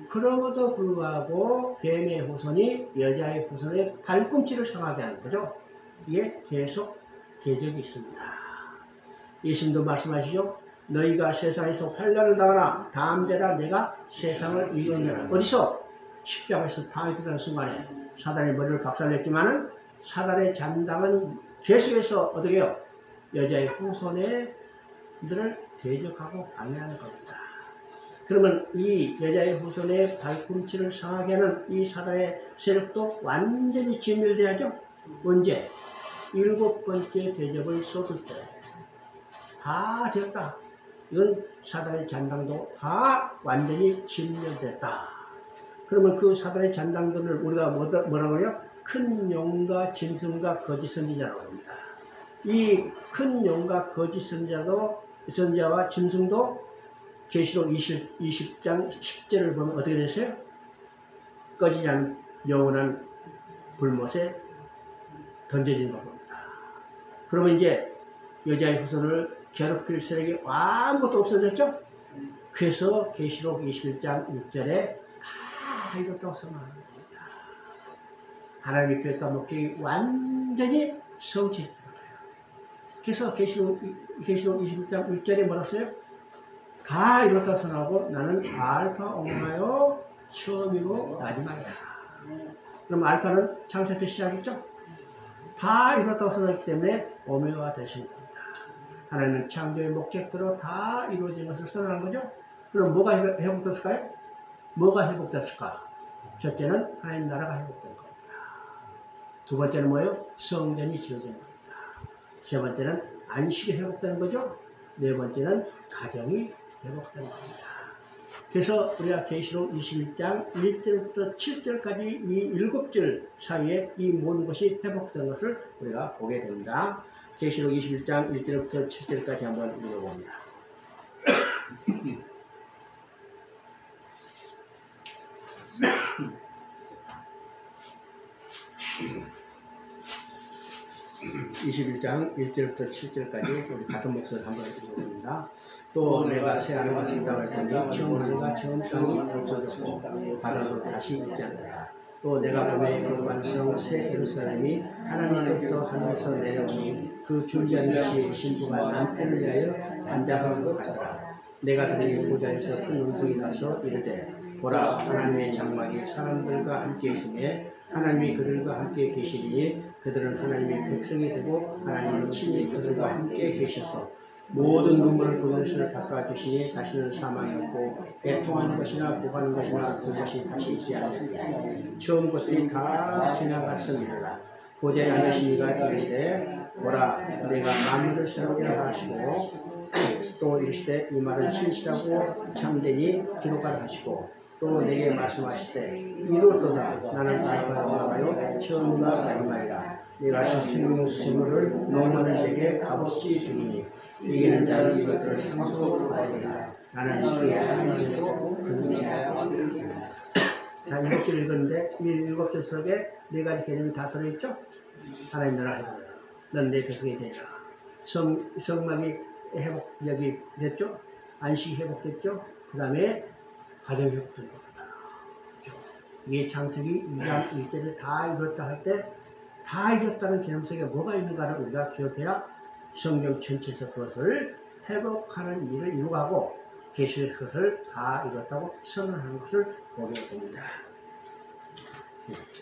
그럼에도 불구하고 뱀의 후손이 여자의 후손의 발꿈치를 상하게 하는 거죠. 이게 계속 대적이 있습니다. 예수님도 말씀하시죠. 너희가 세상에서 환난을 당하나 다음 때라 내가 세상을 이겨내라. 어디서? 십자가에서 다이어트라는 순간에 사단의 머리를 박살냈지만은 사단의 잔당은 계속해서 어떻게 해요? 여자의 후손들을 대적하고 방해하는 겁니다. 그러면 이 여자의 후손의 발꿈치를 상하게 하는 이 사단의 세력도 완전히 진멸돼야죠. 언제? 7번째 대접을 쏟을 때. 다 되었다. 이건 사단의 잔당도 다 완전히 진멸됐다. 그러면 그 사단의 잔당들을 우리가 뭐라고 해요? 큰 용과 짐승과 거짓 선지자라고 합니다. 이 큰 용과 거짓 선지자와 짐승도 계시록 20장 10절을 보면 어떻게 됐어요? 꺼지지 않은 영원한 불못에 던져진 겁니다. 그러면 이제 여자의 후손을 괴롭힐 세력이 아무것도 없어졌죠? 그래서 계시록 21장 6절에 다 이렇다고 선언하는 겁니다. 하나님의 계획과 목적이 완전히 성취됐다. 그래서 계시록 21장 6절에 뭐라 써요? 다 이렇다 선언하고 나는 알파 오메가요 처음이고 마지막이다. 그럼 알파는 창세 때 시작했죠? 다 이렇다고 선언했기 때문에 오메가가 되신 겁니다. 하나님은 창조의 목적대로 다 이루어진 것을 선언한 거죠? 그럼 뭐가 회복됐을까요? 뭐가 회복됐을까? 첫째는 하나님 나라가 회복된 겁니다. 두 번째는 뭐예요? 성전이 지어진 겁니다. 세 번째는 안식이 회복되는 거죠. 네 번째는 가정이 회복되는 겁니다. 그래서 우리가 계시록 21장 1절부터 7절까지 이 7절 사이에 이 모든 것이 회복된 것을 우리가 보게 됩니다. 계시록 21장 1절부터 7절까지 한번 읽어봅니다. 21장 1절부터 7절까지 우리 같은 목소리 한번 읽어봅니다. 또 내가 새 하늘과 새 땅을 보니 처음 하늘과 처음 땅이 없어졌고 바다도 다시 있지 않는다. 또 내가 보니 그 완성 새 예루살렘이 하나님께로부터 하늘에서 내려오니 그 준비한 것이 신부가 남편을 위하여 단장한 것 같더라. 내가 들으니 보좌에서 큰 음성이 나서 이르되 보라 하나님의 장막이 사람들과 함께 있으며 하나님이 그들과 함께 계시리니 그들은 하나님의 백성이 되고 하나님은 친히 그들과 함께 계셔서 모든 눈물을 그것을 닦아주시니 다시는 사망이 없고 애통하는 것이나 고하는 것이나 그것이 다시 있지 않으리라. 처음 것들이 다 지나갔습니다. 보좌에 앉으신 이가 이르되 보라 내가 만물을 새롭게 하시고 또 이르시되 이 말은 신실하고 참되니 기록하라 하시고 또 내게 말씀하시되 이루었도다 나는 알파요 처음과 마지막이라. 내가 수수물을 농원을 내게 값없이 주니 이기는 자는 이것들을 상속으로 받으리라. 나는 그의 하나님이고 그분의 아버지라. 자, 7절 읽었는데 이 7절 속에 네 가지 개념이 다 들어있죠? 하나님 나라 해보라. 넌 내 백성이 되라. 성막이 회복이 됐죠? 안식이 회복됐죠? 그 다음에 가정이 회복된 겁니다. 이게 창세기 2장 1절에 다 이뤘다 할 때 다 이뤘다는 개념 속에 뭐가 있는가를 우리가 기억해야 성경 전체에서 그것을 회복하는 일을 이루가고 계시의 것을 다 이뤘다고 선언하는 것을 보게 됩니다.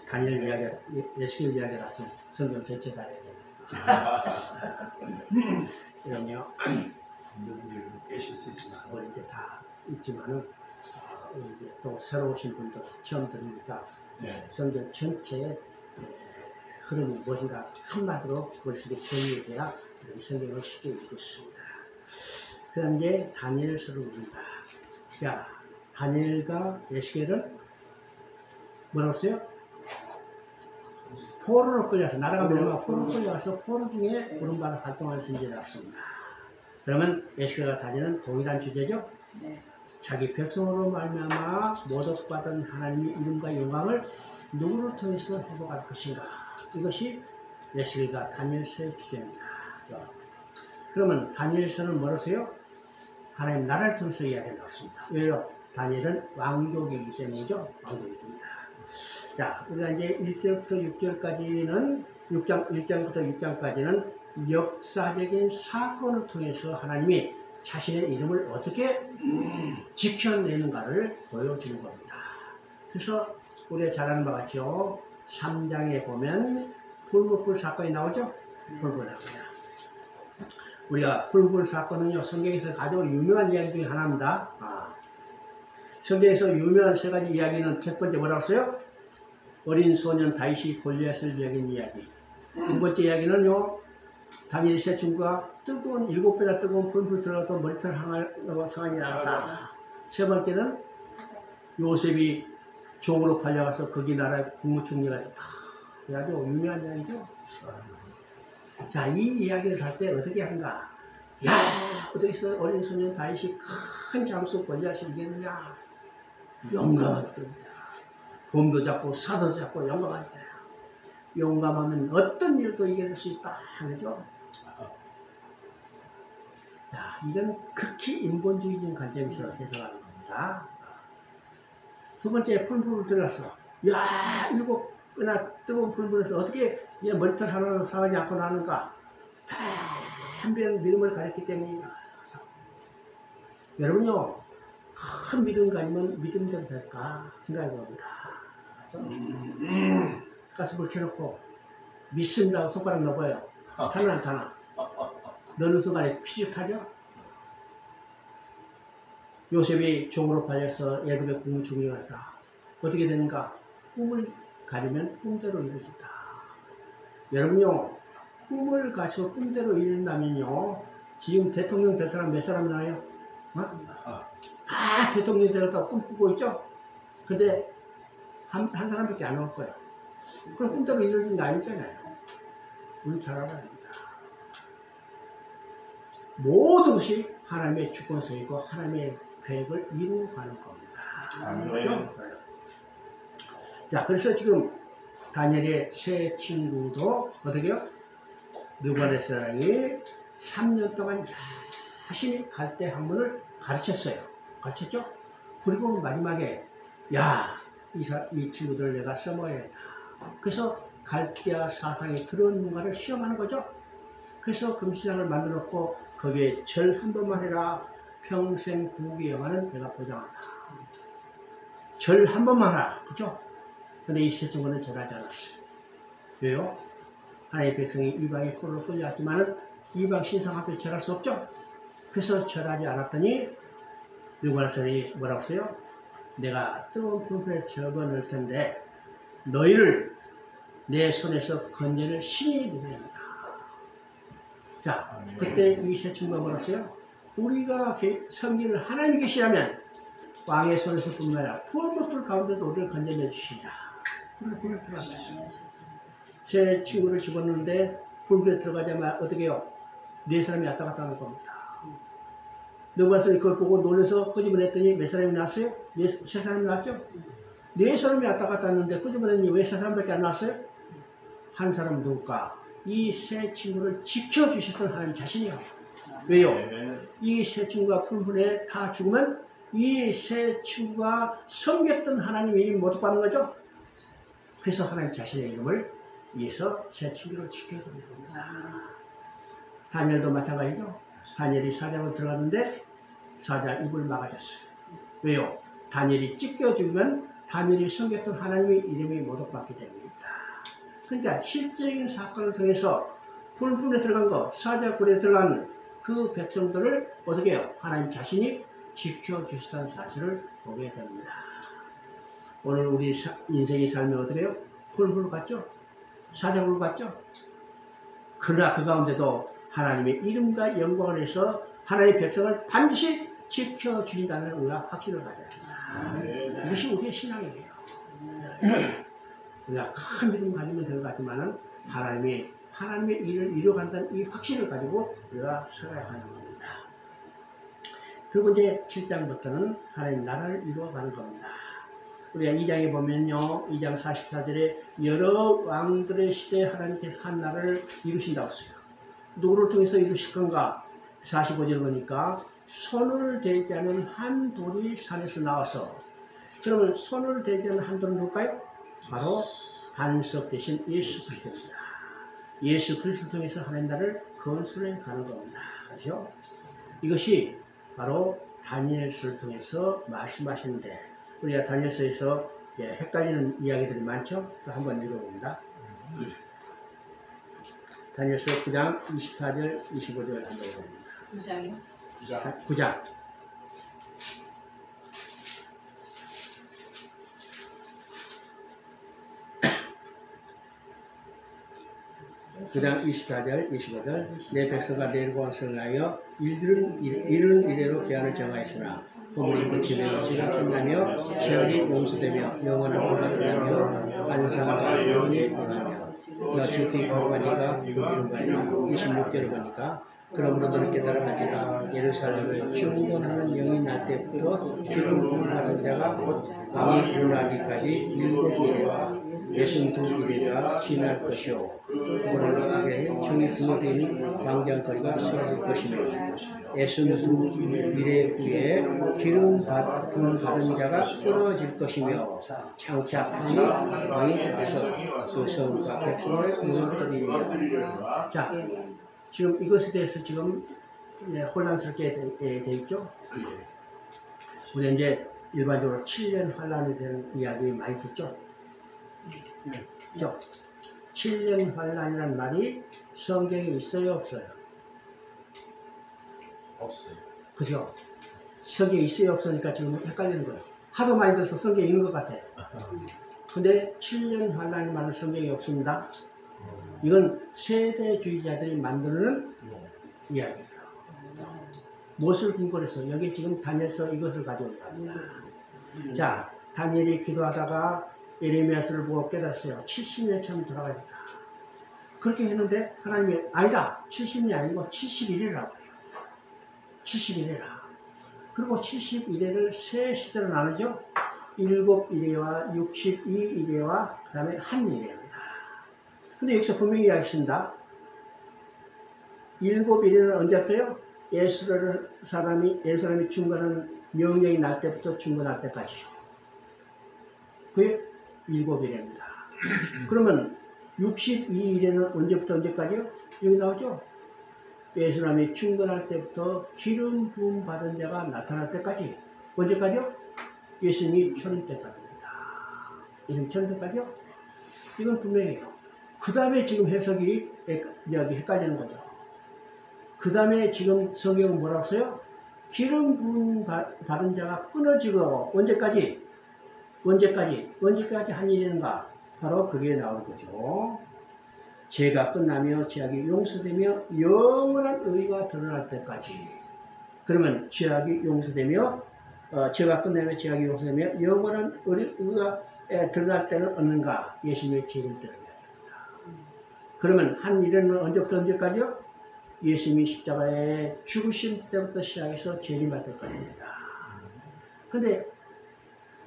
다니엘 이야기, 에스겔 이야기 같은 성경 전체 다 해야 됩니다. 이런요. 계실 수 있으나 우리 이제 다 있지만은 이제 또 새로 오신 분들 처음 들으니까 성경 전체의 흐름이 무엇인가 한마디로 머릿속에 정리돼야 성경을 쉽게 읽을 수 있습니다. 그 다음 이제 다니엘서를 봅니다. 자, 다니엘과 에스겔은 뭐라고 써요? 포로로 끌려서 나라가 밀려면 포로로 끌려가서 포로 중에 구름바다 활동하는 선지자였습니다. 그러면 에스겔과 다니엘은 동일한 주제죠? 네. 자기 백성으로 말미암아 모독받은 하나님의 이름과 영광을 누구를 통해서 회복할 것인가? 이것이 에스겔과 다니엘서의 주제입니다. 그러면 다니엘서는 뭐라서요? 하나님 나라를 통해서 이야기한다고 했습니다. 왜요? 다니엘은 왕족이기 때문이죠. 왕족이 됩니다. 자, 우리가 이제 1절부터 6절까지는 1장부터 6장까지는 역사적인 사건을 통해서 하나님이 자신의 이름을 어떻게 지켜내는가를 보여주는 겁니다. 그래서 우리가 잘 아는 바와 같이요. 3장에 보면 불법불 사건이 나오죠? 불법불 사건이야. 우리가 불법불 사건은요, 성경에서 가장 유명한 이야기 중에 하나입니다. 성경에서 유명한 세 가지 이야기는 첫 번째 뭐라고 써요? 어린 소년 다윗이 골리앗을 이야기한 이야기. 두 번째 이야기는요, 다니엘 세 친구가 뜨거운 7배나 뜨거운 불불 들어가도 머리털 하나가 상하지 않았다. 세 번째는 요셉이 종으로 팔려가서 거기 나라의 국무총리가 다 아주 유명한 이야기죠. 자, 이 이야기를 할 때 어떻게 하는가? 야, 어떻게 해서 어린 소년 다윗이 큰 장수 골리앗을 이겼느냐? 용감한 때입니다. 곰도 잡고 사도 잡고 용감한 때야. 용감하면 어떤 일도 이겨낼 수 있다 하죠. 자, 이건 극히 인본주의적인 관점에서 해석하는 겁니다. 두 번째, 풀불을 들어갔어. 야, 7배나 뜨거운 풀불에서 어떻게 머리털 하나로 상하지 않고 나는가? 한변 믿음을 가졌기 때문입니다. 여러분요, 큰 믿음 가지면 믿음대로 살까 생각해 봅니다. 가슴을 켜놓고 믿습니다고 손가락 넣어봐요. 타는 안 타나? 넣는 순간에 피죽하죠? 요셉이 종으로 팔려서 애굽의 국무총리가 됐다. 어떻게 되는가? 꿈을 가지면 꿈대로 이루어진다. 여러분요, 꿈을 가지고 꿈대로 이룬다면요, 지금 대통령 될 사람 몇 사람 나요? 다 대통령 되었다고 꿈꾸고 있죠? 근데 한 사람밖에 안 나올 거예요. 그럼 꿈대로 이루어진 거 아니잖아요. 우리 잘 알아야 됩니다. 모든 것이 하나님의 주권성이고 하나님의 계획을 이루어가는 겁니다. 아멘. 자, 그래서 지금 다니엘의 세 친구도 어떻게 해요? 느부갓네살이 3년 동안 열심히 갈대 학문을 가르쳤어요. 가르쳤죠? 그리고 마지막에 야, 이 친구들 내가 써먹어야겠다. 그래서 갈대아 사상에 들어오는가를 시험하는 거죠. 그래서 금신상을 만들어 놓고 거기에 절 한 번만 해라. 평생 부귀 영화는 내가 보장한다. 절 한 번만 하라. 그죠? 근데 이 세 친구는 절하지 않았어요. 왜요? 하나님의 백성이 이방의 포로로 끌려왔지만은 이방 신상 앞에 절할 수 없죠? 그래서 절하지 않았더니 느부갓네살이 뭐라고 써요? 내가 뜨거운 불불에 접어넣을 텐데 너희를 내 손에서 건져낼 신이 누구입니다. 자, 그때 이 세 친구가 뭐라고 써요? 우리가 섬기는 하나님이 계시라면 왕의 손에서 뿐만 아니라 불 가운데도 우리를 건져내 주시라. 그래서 불을 들어갔어요. 제 친구를 집었는데 불에 들어가자마자 어떻게 해요? 네 사람이 왔다 갔다 하는 겁니다. 느부갓네살이 그걸 보고 놀라서 끄집어냈더니 몇 사람이 나왔어요? 세 사람이 나왔죠? 네 사람이 왔다 갔다 했는데 끄집어냈더니 왜 세 사람밖에 안 나왔어요? 한 사람 누굴까? 이 세 친구를 지켜주셨던 하나님 자신이요. 왜요? 이 세 친구가 풀분에 다 죽으면 이 세 친구가 섬겼던 하나님의 이름이 모독받는 거죠. 그래서 하나님 자신의 이름을 위해서 세 친구를 지켜주는 겁니다. 다니엘도 마찬가지죠. 다니엘이 사자로 들어갔는데 사자 입을 막아줬어요. 왜요? 다니엘이 찢겨 죽으면 다니엘이 섬겼던 하나님의 이름이 모독받게 됩니다. 그러니까 실제적인 사건을 통해서 풀분에 들어간 거, 사자굴에 들어간 그 백성들을 어떻게 해요? 하나님 자신이 지켜주시다는 사실을 보게 됩니다. 오늘 우리 인생의 삶이 어떻게 해요? 풀분 같죠? 사자굴 같죠? 그러나 그 가운데도 하나님의 이름과 영광을 해서 하나님의 백성을 반드시 지켜주신다는 우리가 확신을 가져야 합니다. 이것이 우리의 신앙이에요. 우리가 큰 믿음 가지면 될 것 같지만은 하나님의 일을 이루어간다는 이 확신을 가지고 우리가 살아야 하는 겁니다. 그리고 이제 7장부터는 하나님 나라를 이루어가는 겁니다. 우리가 2장에 보면요, 2장 44절에 여러 왕들의 시대에 하나님께서 한 나라를 이루신다고 했어요. 누구를 통해서 이루실 건가? 45절 보니까 손을 대지 않은 한 돌이 산에서 나와서, 그러면 손을 대지 않은 한 돌은 누굴까요? 바로 반석 대신 예수 그리스도입니다. 예수 그리스도를 통해서 하나님 나라를 건설해 가는 겁니다. 그렇죠? 이것이 바로 다니엘서를 통해서 말씀하시는데, 우리가 다니엘서에서 헷갈리는 이야기들이 많죠? 한번 읽어봅니다. 다니엘서 9장 24절 25절 한번 읽어봅니다. 9장이요? 9장. 그다음 24절, 25절. 내 백성과 내 일광성을 하여 이른 이래로 계한을 정하였으나 보물이 그치되어 시가 끝나며 시간이 용서되며 영원한 복을 누리며 안상과 영원히 임하며 너 지극히 거룩하니까 이루는 바이나 26절을 보니까 그러므로 너는 깨달아가지라 예루살렘을 충분하는 영이 날 때부터 기름 부음하는 자가 곧 왕이 일어나기까지 7 이래와 62 이래가 지날 것이요 그러나 악에 정이 드러되는 왕장거리가 쓰러질 것이며 62 이래 후에 기름 부음하는 자가 끊어질 것이며 장차 하니 왕이 앞에서 그 성과 백성을 무너뜨리리라. 자, 지금 이것에 대해서 지금 혼란스럽게 돼 있죠. 우리 이제 일반적으로 7년 환란에 대한 이야기 많이 듣죠. 그죠? 7년 환란이라는 말이 성경에 있어요, 없어요? 없어요. 그죠? 성경에 있어요, 없으니까 지금 헷갈리는 거예요. 하도 많이 들어서 성경에 있는 것 같아. 근데 7년 환란이 말은 성경에 없습니다. 이건 세대주의자들이 만드는 이야기예요. 무엇을 근거로 해서 여기 지금 다니엘서 이것을 가지고 있습니다. 자, 다니엘이 기도하다가 예레미야서를 보고 깨달았어요. 70년 처럼 돌아가야 된다. 그렇게 했는데 하나님이 아니다. 70년이 아니고 71회라고 해요. 71회라. 그리고 71회를 세 시대로 나누죠. 7일회와 62일회와 그 다음에 한 일회입니다. 근데 여기서 분명히 이야기했습니다. 7일에는 언제부터요? 예수람이 중건하는 명령이 날 때부터 중건할 때까지요. 그게 7일입니다. 그러면 62일에는 언제부터 언제까지요? 여기 나오죠? 예수람이 중건할 때부터 기름 부음 받은 자가 나타날 때까지. 언제까지요? 예수님이 천일 때까지입니다. 예수님 천일 때까지요? 이건 분명해요. 그 다음에 지금 해석이 여기 헷갈리는 거죠. 그 다음에 지금 성경은 뭐라고 써요? 기름 부음 받은 자가 끊어지고 언제까지 한 일인가? 바로 그게 나오는 거죠. 죄가 끝나며 죄악이 용서되며 영원한 의가 드러날 때까지. 그러면 죄악이 용서되며 죄가 끝나며 죄악이 용서되며 영원한 의가 드러날 때는 없는가? 예수님의 재림 때를 이야기합니다. 그러면 한 일은 언제부터 언제까지요? 예수님이 십자가에 죽으신 때부터 시작해서 재림할 때까지입니다.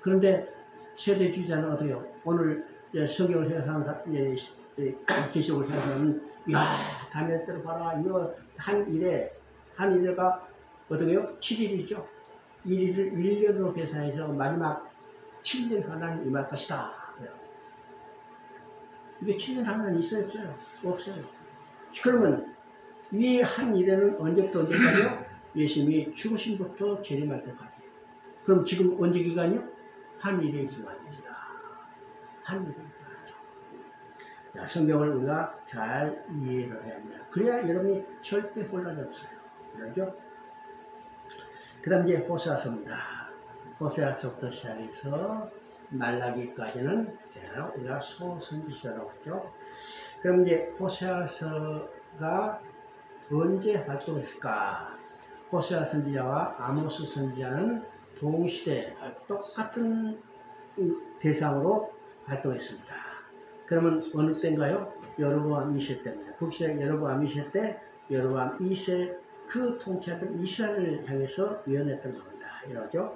그런데 세대주의자는 어떻게 해요? 오늘 성경을 해석하는 계시록을 해석하는 다니엘 때를 봐라. 이거 한 일회가 어떻게 해요? 7일이죠. 일일을 1년으로 계산해서 마지막 7년 환란이 임할 것이다. 이게 7년 환란이 있어요? 없어요? 없어요. 그러면 이 한 일에는 언제부터 언제까지요? 예수님이 죽으심부터 재림할 때까지. 그럼 지금 언제 기간이요? 한 일의 기간입니다. 한 일의 기간. 성경을 우리가 잘 이해를 해야 합니다. 그래야 여러분이 절대 혼란이 없어요. 그렇죠? 그 다음 이제 호세아서입니다. 호세아서부터 시작해서 말라기까지는 우리가 소선지서라고 하죠. 그럼 이제 호세아서가 언제 활동했을까? 호세아 선지자와 아모스 선지자는 동시대 똑같은 대상으로 활동했습니다. 그러면 어느 때인가요? 여로보암 2세 때입니다. 북시대 여로보암 2세 때 여로보암 2세 그 통치하던 이스라엘을 향해서 예언했던 겁니다. 이러죠.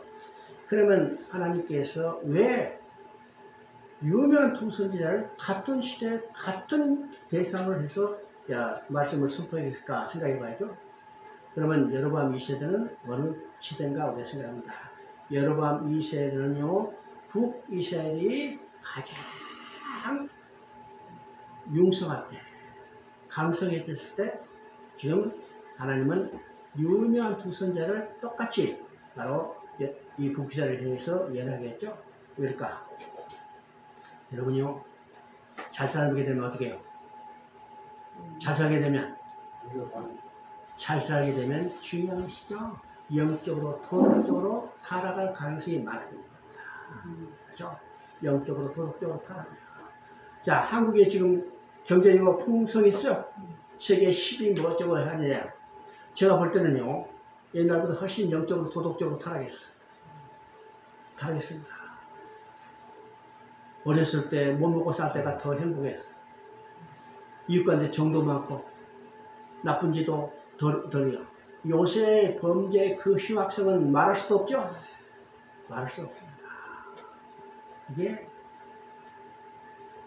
그러면 하나님께서 왜 유명한 두 선지자를 같은 시대 같은 대상을 해서 말씀을 선포했을까 생각해 봐야죠. 그러면 여로보암 2세대는 어느 시대인가 우리가 생각합니다. 여로보암 2세대는요 북이스라엘이 가장 융성할 때 강성해졌을 때 지금 하나님은 유명한 두 선지자를 똑같이 바로 이 북이스라엘을 향해서 예언하게 했죠. 왜일까? 여러분요 잘 살게 되면 어떻게 해요? 잘 살게 되면 중요한 것이죠. 영적으로 도덕적으로 타락할 가능성이 많아집니다. 그렇죠? 영적으로 도덕적으로 타락해요. 자, 한국에 지금 경제적으로 풍성이 있어요. 세계 10위 뭐 어쩌고 하느냐. 제가 볼 때는요 옛날보다 훨씬 영적으로 도덕적으로 타락했습니다. 어렸을 때 못 먹고 살 때가 더 행복했어요. 이웃간에 정도 많고 나쁜 짓도 덜이요. 요새 범죄의 그 흉악성은 말할 수도 없죠? 말할 수 없습니다. 이게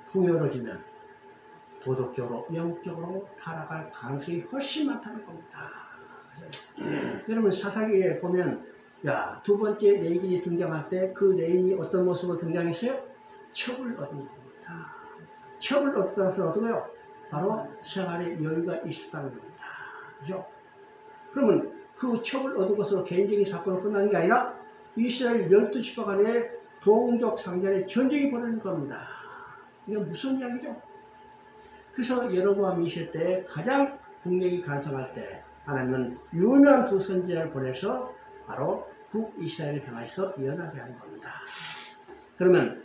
풍요로워지면 도덕적으로, 영적으로 타락할 가능성이 훨씬 많다는 겁니다. 여러분 사사기에 보면 두 번째 레인이 등장할 때 그 레인이 어떤 모습으로 등장했어요? 첩을 얻은 겁니다. 첩을 얻다는 것은 어떤가요? 바로 생활에 여유가 있었다는 겁니다. 그죠? 그러면 그 첩을 얻은 것으로 개인적인 사건으로 끝나는 게 아니라 이스라엘 12지파 간의 동족 상전의 전쟁이 벌어진 겁니다. 이게 무슨 이야기죠? 그래서 여로보암 2세 때 가장 국력이 간성할 때 하나님은 유명한 두 선지자를 보내서 바로 북이스라엘을 향해서 예언하게 하는 겁니다. 그러면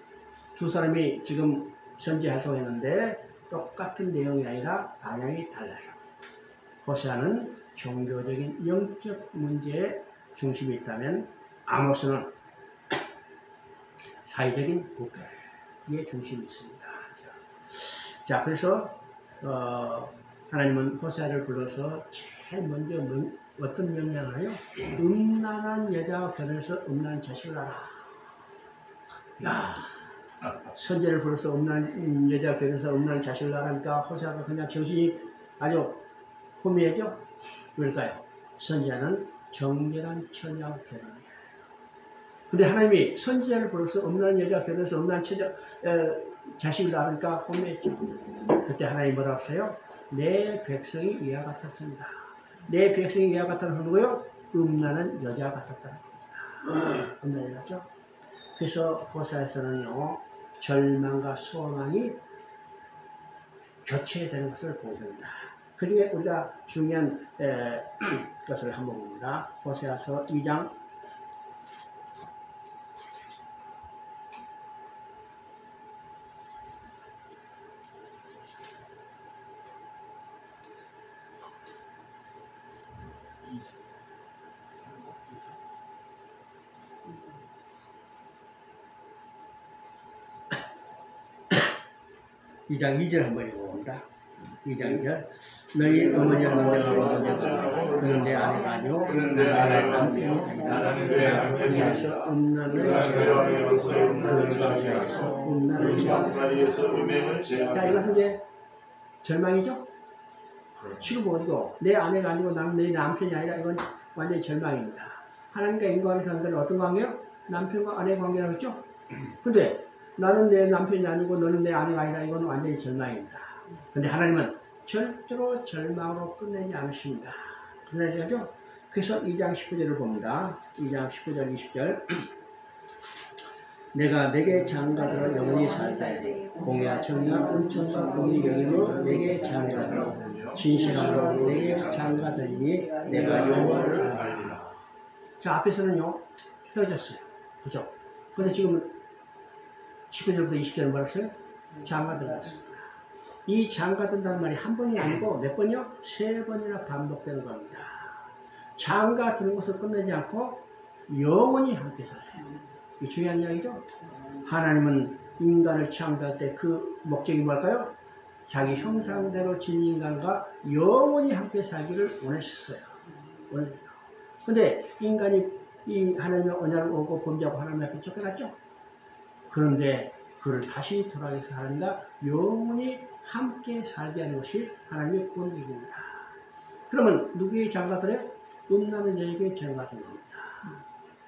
두 사람이 지금 선지 활동했는데 똑같은 내용이 아니라 방향이 달라요. 호세아는 종교적인 영적 문제에 중심이 있다면 아모스는 사회적인 부패에 중심이 있습니다. 자, 그래서 하나님은 호세아를 불러서 제일 먼저 어떤 명령을 하요? 음란한 여자와 결혼해서 음란한 자식을 낳아라. 선제를 불러서 음란한 여자와 결혼해서 음란한 자식을 낳으니까 호세아가 그냥 정신이 아주 혼미해져? 왜일까요? 선지자는 정결한 처녀와 결혼해야 해요. 근데 하나님이 선지자를 불러서 음란한 여자와 결혼해서 음란한 자식을 낳으니까 혼미했죠. 그때 하나님이 뭐라고 했어요? 내 백성이 이와 같았습니다. 내 백성이 이와 같다는 누구요? 음란한 여자와 같았다는 겁니다. 음란한 여자죠. 그래서 호세아에서는요 절망과 소망이 교체되는 것을 보여줍니다. 그 중에 우리가 중요한 것을 한번 봅니다. 호세아서 2장 2장 2절 한번 읽어봅니다. 2장 2절 너희 어머니와 남자가 그는 내 아내가 아니오 그는 내 남편이 아니다. 나는 그의 남편이라서 음란을 사이에서 음행을 제하라. 자, 이것은 이제 절망이죠? 지금 어디고 내 아내가 아니고 나는 내 남편이 아니라 이건 완전히 절망입니다. 하나님과 인간의 관계는 어떤 관계요? 남편과 아내의 관계라고 했죠? 근데 나는 내 남편이 아니고 너는 내 아내가 아니다. 이건 완전히 절망입니다. 근데 하나님은 절대로 절망으로 끝내지 않으십니다. 끝내죠? 그래서 2장 19절을 봅니다. 2장 19절 20절 내가 내게 장가들어 영원히 살때 공야 청량 은총과 공의 여김으로 내게 장가들어 진실함으로 내게 장가들니 내가 영원을 알리라. 자, 앞에서는요 헤어졌어요. 그죠? 근데 지금 19절부터 20절은 뭐라 했어요? 장가들었습니다. 이 장가든다는 말이 한 번이 아니고 몇 번이요? 3번이나 반복되는 겁니다. 장가드는 것을 끝내지 않고 영원히 함께 사세요. 이 중요한 이야기죠? 하나님은 인간을 창조할 때 그 목적이 뭘까요? 자기 형상대로 진 인간과 영원히 함께 살기를 원하셨어요. 근데 인간이 이 하나님의 언약을 오고 범죄하고 하나님 앞에 쫓겨났죠? 그런데 그를 다시 돌아가서 하나님과 영원히 함께 살게 하는 것이 하나님의 구원입니다. 그러면 누구의 장가들어요? 음란한 여에게 장가든 겁니다.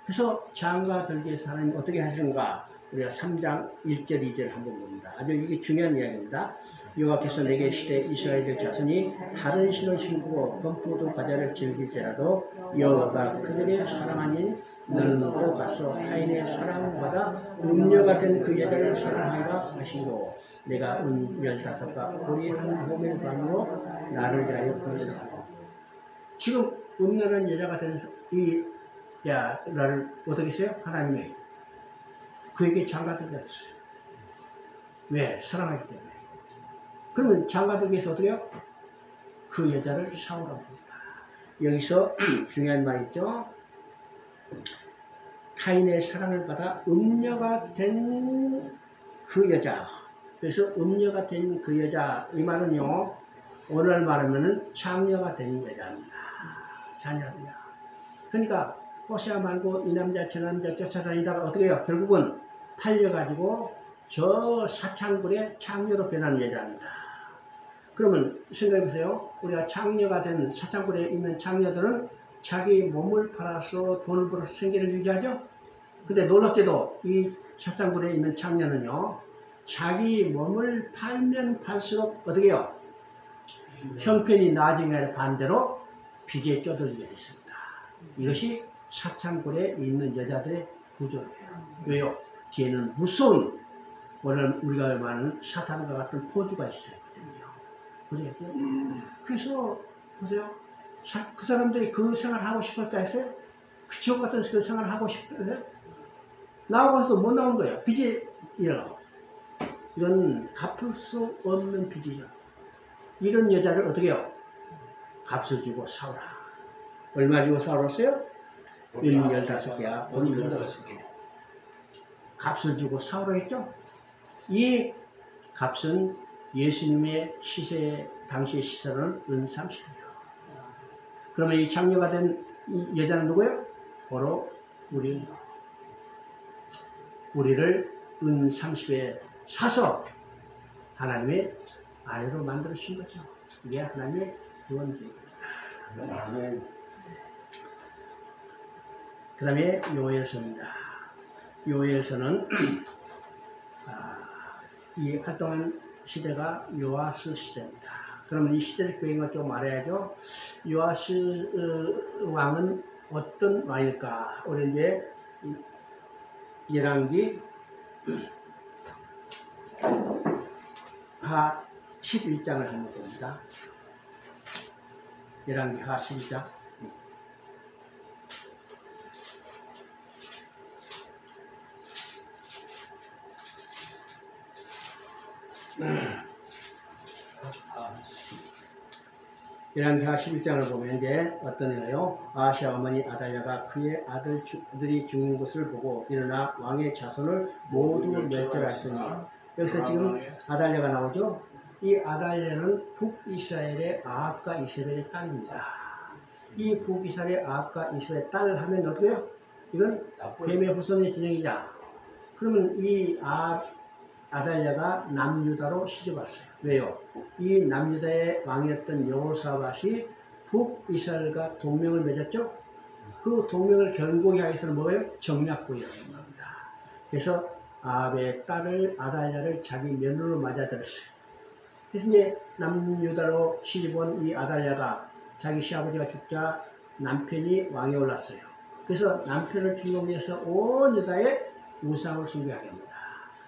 그래서 장가들기 위해서 하나님 어떻게 하시는가? 우리가 3장 1절 2절 한번 봅니다. 아주 이게 중요한 이야기입니다. 여호와께서 내게 시대 이스라엘의 자손이 다른 신을 신고 범포도 과자를 즐길지라도 여호와가 그들의 사랑하니 너는 또 가서 타인의 사랑받아 음녀가 된 그 여자를 사랑하리라 하시고 내가 은 15과 우리 한 호멜 반으로 나를 위하여 부르시고 지금 음녀는 여자가 된 이 나를 어떻게 했어요? 하나님이 그에게 장가들었어요. 왜? 사랑하기 때문에. 그러면 장가들기 위해서 어떻게 해요? 그 여자를 사오라고 합니다. 여기서 중요한 말 있죠? 타인의 사랑을 받아 음녀가 된 그 여자. 그래서 음녀가 된 그 여자, 이 말은요, 오늘 말하면 장녀가 된 여자입니다. 자녀입니다. 그러니까 호세아 말고 이 남자 저 남자 쫓아다니다가 어떻게 해요? 결국은 팔려가지고 저 사창굴의 장녀로 변하는 여자입니다. 그러면 생각해보세요. 우리가 장녀가 된 사창굴에 있는 장녀들은 자기 몸을 팔아서 돈을 벌어서 생계를 유지하죠. 근데 놀랍게도 이 사창굴에 있는 장녀는요, 자기 몸을 팔면 팔수록 어떻게 해요? 형편이 나아지는 게 아니라 반대로 빚에 쪼들리게 됐습니다. 이것이 사창굴에 있는 여자들의 구조예요. 왜요? 뒤에는 무서운 오늘 우리가 말하는 사탄과 같은 포주가 있어요. 보시겠어요? 그래서 보세요. 그 사람들이 그 생활을 하고 싶을까 했어요? 그 지옥 같은 그 생활을 하고 싶어요? 나오고 해도 못 나온 거예요. 빚이 일어나고. 이건 갚을 수 없는 빚이죠. 이런 여자를 어떻게 해요? 값을 주고 사오라. 얼마 주고 사오랬어요? 15개야. 돈이 15개. 값을 주고 사오라 했죠? 이 값은 예수님의 시세, 당시의 시세는 은 30이에요. 그러면 이 장녀가 된 이 여자는 누구예요? 바로 우리를 은 30에 사서 하나님의 아내로 만들어 주신 거죠. 이게 하나님의 구원입니다. 그 다음에 요엘서입니다. 요엘서는 이 활동한 시대가 요아스 시대입니다. 그러면 이 시대적 배경을 좀 알아야죠. 요아스 왕은 어떤 왕일까? 우리 이제 열왕기 하 11장을 한번 봅니다. 열왕기 하 11장. 열왕기 하 11장을 보면 이제 어떤 애가요? 아하시아 어머니 아달랴가 그의 아들이 죽는 것을 보고 일어나 왕의 자손을 모두 멸절하였으니, 여기서 지금 아달랴가 나오죠? 이 아달랴는 북이스라엘의 아합과 이세벨의 딸입니다. 이 북이스라엘의 아합과 이세벨의 딸 하면 어떻게 해요? 이건 뱀의 후손의 진영이자. 그러면 이 아달랴가 남유다로 시집왔어요. 왜요? 이 남유다의 왕이었던 여호사밧이 북이스라엘과 동맹을 맺었죠? 그 동맹을 견고히 하기 위해서는 뭐예요? 정략구이라는 겁니다. 그래서 아합의 딸을 아달랴를 자기 며느리로 맞아들였어요. 그래서 이제 남유다로 시집온 이 아달랴가 자기 시아버지가 죽자 남편이 왕에 올랐어요. 그래서 남편을 충동해서 온 유다에 우상을 숭배하게 합니다.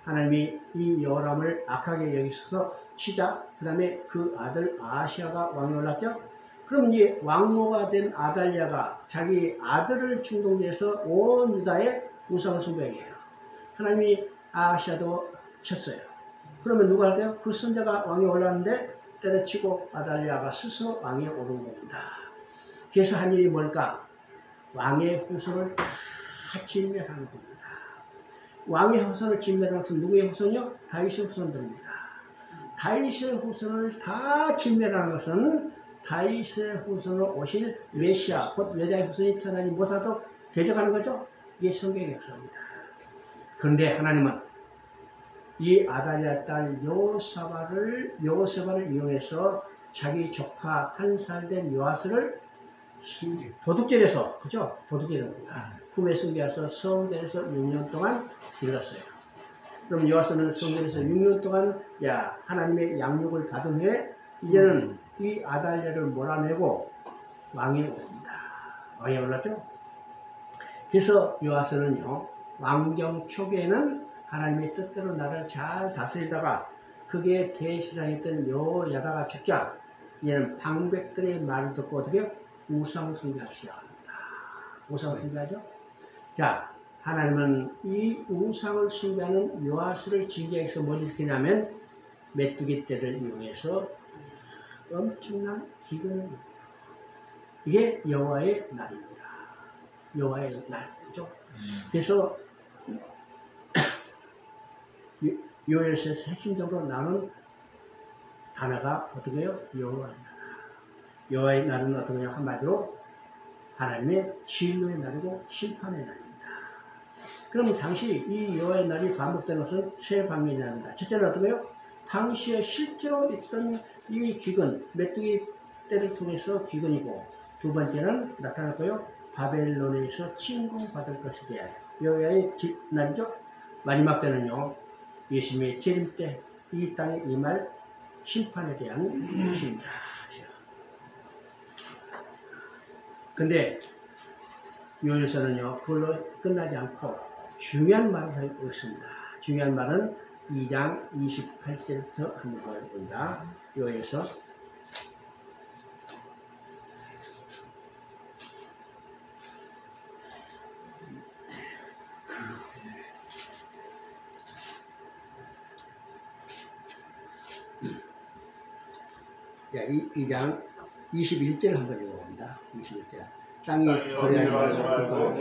하나님이 이 여람을 악하게 여기셔서 치자, 그 다음에 그 아들 아하시아가 왕에 올랐죠. 그럼 이제 왕모가 된 아달랴가 자기 아들을 충동해서 온 유다에 우상을 숭배하게 해요. 하나님이 아하시아도 쳤어요. 그러면 누가 할까요? 그 손자가 왕에 올랐는데 때려치고 아달랴가 스스로 왕에 오른 겁니다. 그래서 한 일이 뭘까? 왕의 후손을 다 진멸하는 겁니다. 왕의 후손을 진멸하는 것은 누구의 후손이요? 다윗의 후손들입니다. 다윗의 후손을 다 진멸하는 것은 다윗의 후손으로 오실 메시아, 곧 여자의 후손이 태어나지 못하도록 대적하는 거죠. 이게 성경의 역사입니다. 그런데 하나님은 이 아달랴 딸 여호사밧을 이용해서 자기 조카 1살 된 요아스를 도둑질해서, 그죠? 도둑질합니다. 후에 승계해서 성전에서 6년 동안 길렀어요. 그럼 요아스는 성전에서 6년 동안 하나님의 양육을 받은 후에 이제는 이 아달랴를 몰아내고 왕에 오릅니다. 왕에 올랐죠? 그래서 요아스는요, 왕정 초기에는 하나님의 뜻대로 나라를 잘 다스리다가 그게 대시장했던 여야다가 죽자 이제는 방백들의 말을 듣고 어떻게 우상을 숭배하기 시작합니다. 우상을 숭배하죠? 자, 하나님은 이 우상을 숭배하는 요아스를 징계하기 위해서 뭘 일으키냐면 메뚜기 떼를 이용해서 엄청난 기근을 이게 여호와의 날입니다. 여호와의 날이죠. 그래서 요엘서에서 핵심적으로 나오는 단어가 어떻게 해요? 여호와의 날. 여호와의 날은 어떤 거냐? 한마디로 하나님의 진노의 날이고 심판의 날입니다. 그러면 당시 이 여호와의 날이 반복되는 것은 세 방면이 나옵니다. 첫째는 어떤 거예요? 당시에 실제로 있던 이 기근, 메뚜기 떼를 통해서 기근이고, 두 번째는 나타날 거예요. 바벨론에서 침공받을 것에 대한 여호와의 날이죠. 마지막 때는요, 예수님의 재림 때 이 땅에 임할 심판에 대한 것입니다. 근데 요엘서는요, 그걸로 끝나지 않고 중요한 말을 하고 있습니다. 중요한 말은 2장 28절부터 한번 보겠습니다. 요엘서 자, 2장 21절 한번 읽어봅니다. 21절. 땅이 거래하지 말고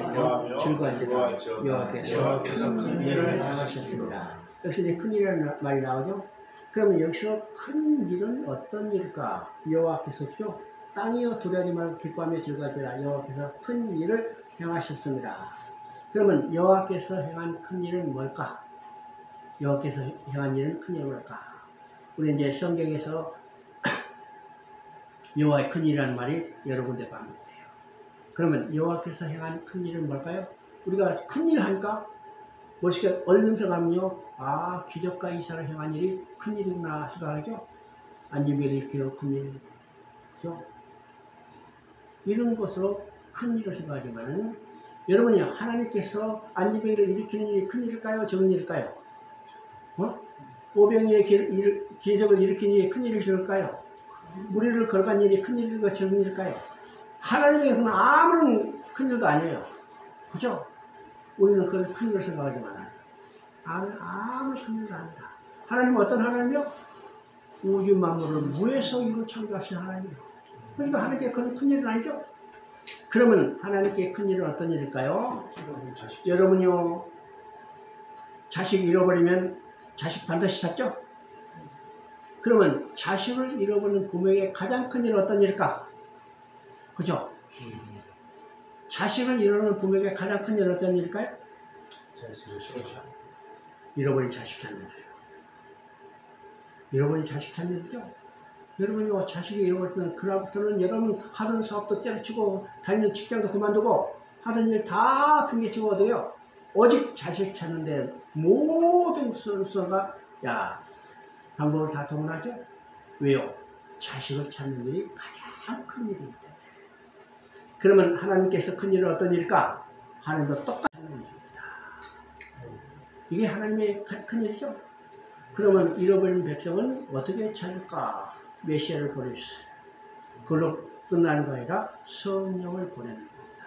즐거운 데서 여호와께서 큰 일을 행하셨습니다. 여기서 이제 큰 일이라는 말이 나오죠. 그러면 여기서 큰 일은 어떤 일일까? 여호와께서죠. 땅이여 두려워하지 말고 기뻐하며 즐거워하시라. 여호와께서 큰 일을 행하셨습니다. 그러면 여호와께서 행한 큰 일은 뭘까? 여호와께서 행한 일은 큰 일은 뭘까? 우리 이제 성경에서 여호와의 큰 일이라는 말이 여러 군데 반복돼요. 그러면 여호와께서 행한 큰 일은 뭘까요? 우리가 큰 일 하니까 멋있게 얼른 생각하면요, 아, 기적과 이사를 행한 일이 큰 일이구나 생각하죠. 안유별이 일으키는 큰 일이죠. 이런 것으로 큰 일을 생각하지만 여러분이 하나님께서 안유별을 일으키는 일이 큰 일일까요? 적은 일일까요? 오병이의 기적을 일으키는 일이 큰 일일까요? 무리를 걸어간 일이 큰 일일까 적은 일일까요? 하나님에게서는 아무런 큰 일도 아니에요. 그죠? 우리는 그걸 큰 일을 생각하지만 아무런 큰 일도 아니다. 하나님은 어떤 하나님이요? 우주 만물을 무에서 이루 창조하신 하나님이요. 그러니까 하나님께 그런 큰 일은 아니죠? 그러면 하나님께 큰 일은 어떤 일일까요? 여러분이요, 자식 잃어버리면 자식 반드시 찾죠? 그러면 자식을 잃어버린 부모에게 가장 큰 일은 어떤 일일까? 그죠? 자식을 잃어버린 부모에게 가장 큰 일은 어떤 일일까요? 잃어버린 자식 찾는 일이에요. 잃어버린 자식 찾는 일이죠? 여러분이 자식이 잃어버릴 때는 그날부터는 여러분 하던 사업도 때려치고 다니는 직장도 그만두고 하던 일 다 핑계치고 어디요? 오직 자식 찾는데 모든 순서가 방법을 다 동원하죠? 왜요? 자식을 찾는 일이 가장 큰 일이기 때문에. 그러면 하나님께서 큰 일은 어떤 일일까? 하나님도 똑같은 일입니다. 이게 하나님의 큰 일이죠? 그러면 잃어버린 백성은 어떻게 찾을까? 메시아를 보내주세요. 그걸로 끝나는 거 아니라 성령을 보내는 겁니다.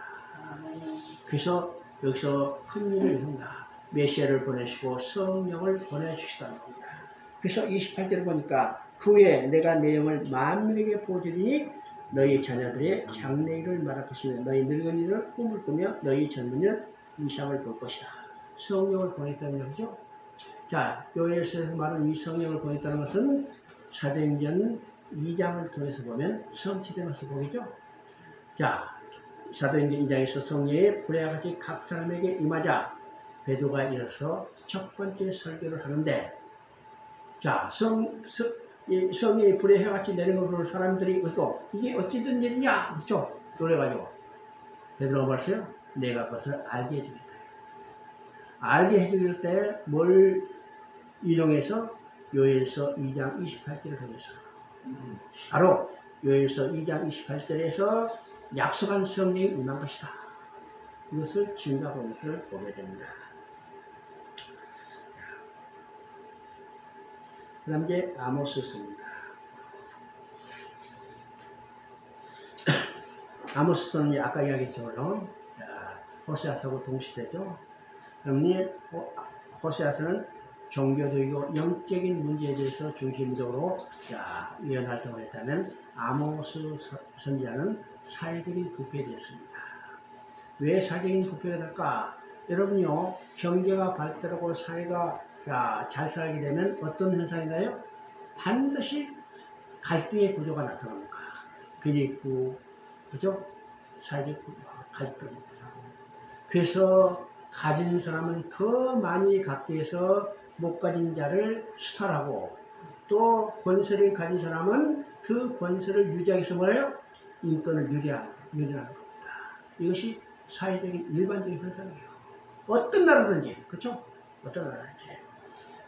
그래서 여기서 큰 일을 이룬다. 메시아를 보내시고 성령을 보내주시다는 겁니다. 그래서 28절을 보니까 그 후에 내가 내 영을 만민에게 부어주리니 너희 자녀들의 장래일을 말할 것이며 너희 늙은이를 꿈을 꾸며 너희 젊은이는 이상을 볼 것이다. 성령을 보냈다는 얘기죠. 자, 요엘서에서 말하는 이 성령을 보냈다는 것은 사도행전 2장을 통해서 보면 성취된 것을 보겠죠. 자, 사도행전 2장에서 성령의 불의와 같이 각 사람에게 임하자 베드로가 일어서 첫 번째 설교를 하는데, 자, 성령의 불의 해같이 내리는 걸 보는 사람들이 있고 이게 어찌된 일이냐, 그렇죠? 그래가지고 베드로가 말했어요. 내가 그것을 알게 해주겠다. 알게 해주길 때 뭘 인용해서 요엘서 2장 28절을 통해서 바로 요엘서 2장 28절에서 약속한 성령이 임한 것이다. 이것을 증거하는 것을 보게 됩니다. 그 다음 이제 아모스서입니다. 아모스서는 아까 이야기했죠. 호세아서하고 동시대죠. 그러니 호세아서는 종교적이고 영적인 문제에 대해서 중심적으로 위헌활동을 했다면 아모스 선지자는 사회적인 부패에 대했습니다. 왜 사회적인 부패가 될까? 여러분요, 경제가 발달하고 사회가 잘 살게 되면 어떤 현상이나요? 반드시 갈등의 구조가 나타납니다. 비리고, 그죠? 사회적 갈등. 그래서 가진 사람은 더 많이 갖기 위해서 못 가진 자를 수탈하고, 또 권세를 가진 사람은 그 권세를 유지하기 위해서 뭐예요? 인권을 유리하는 겁니다. 이것이 사회적인 일반적인 현상이에요. 어떤 나라든지, 그렇죠? 어떤 나라든지.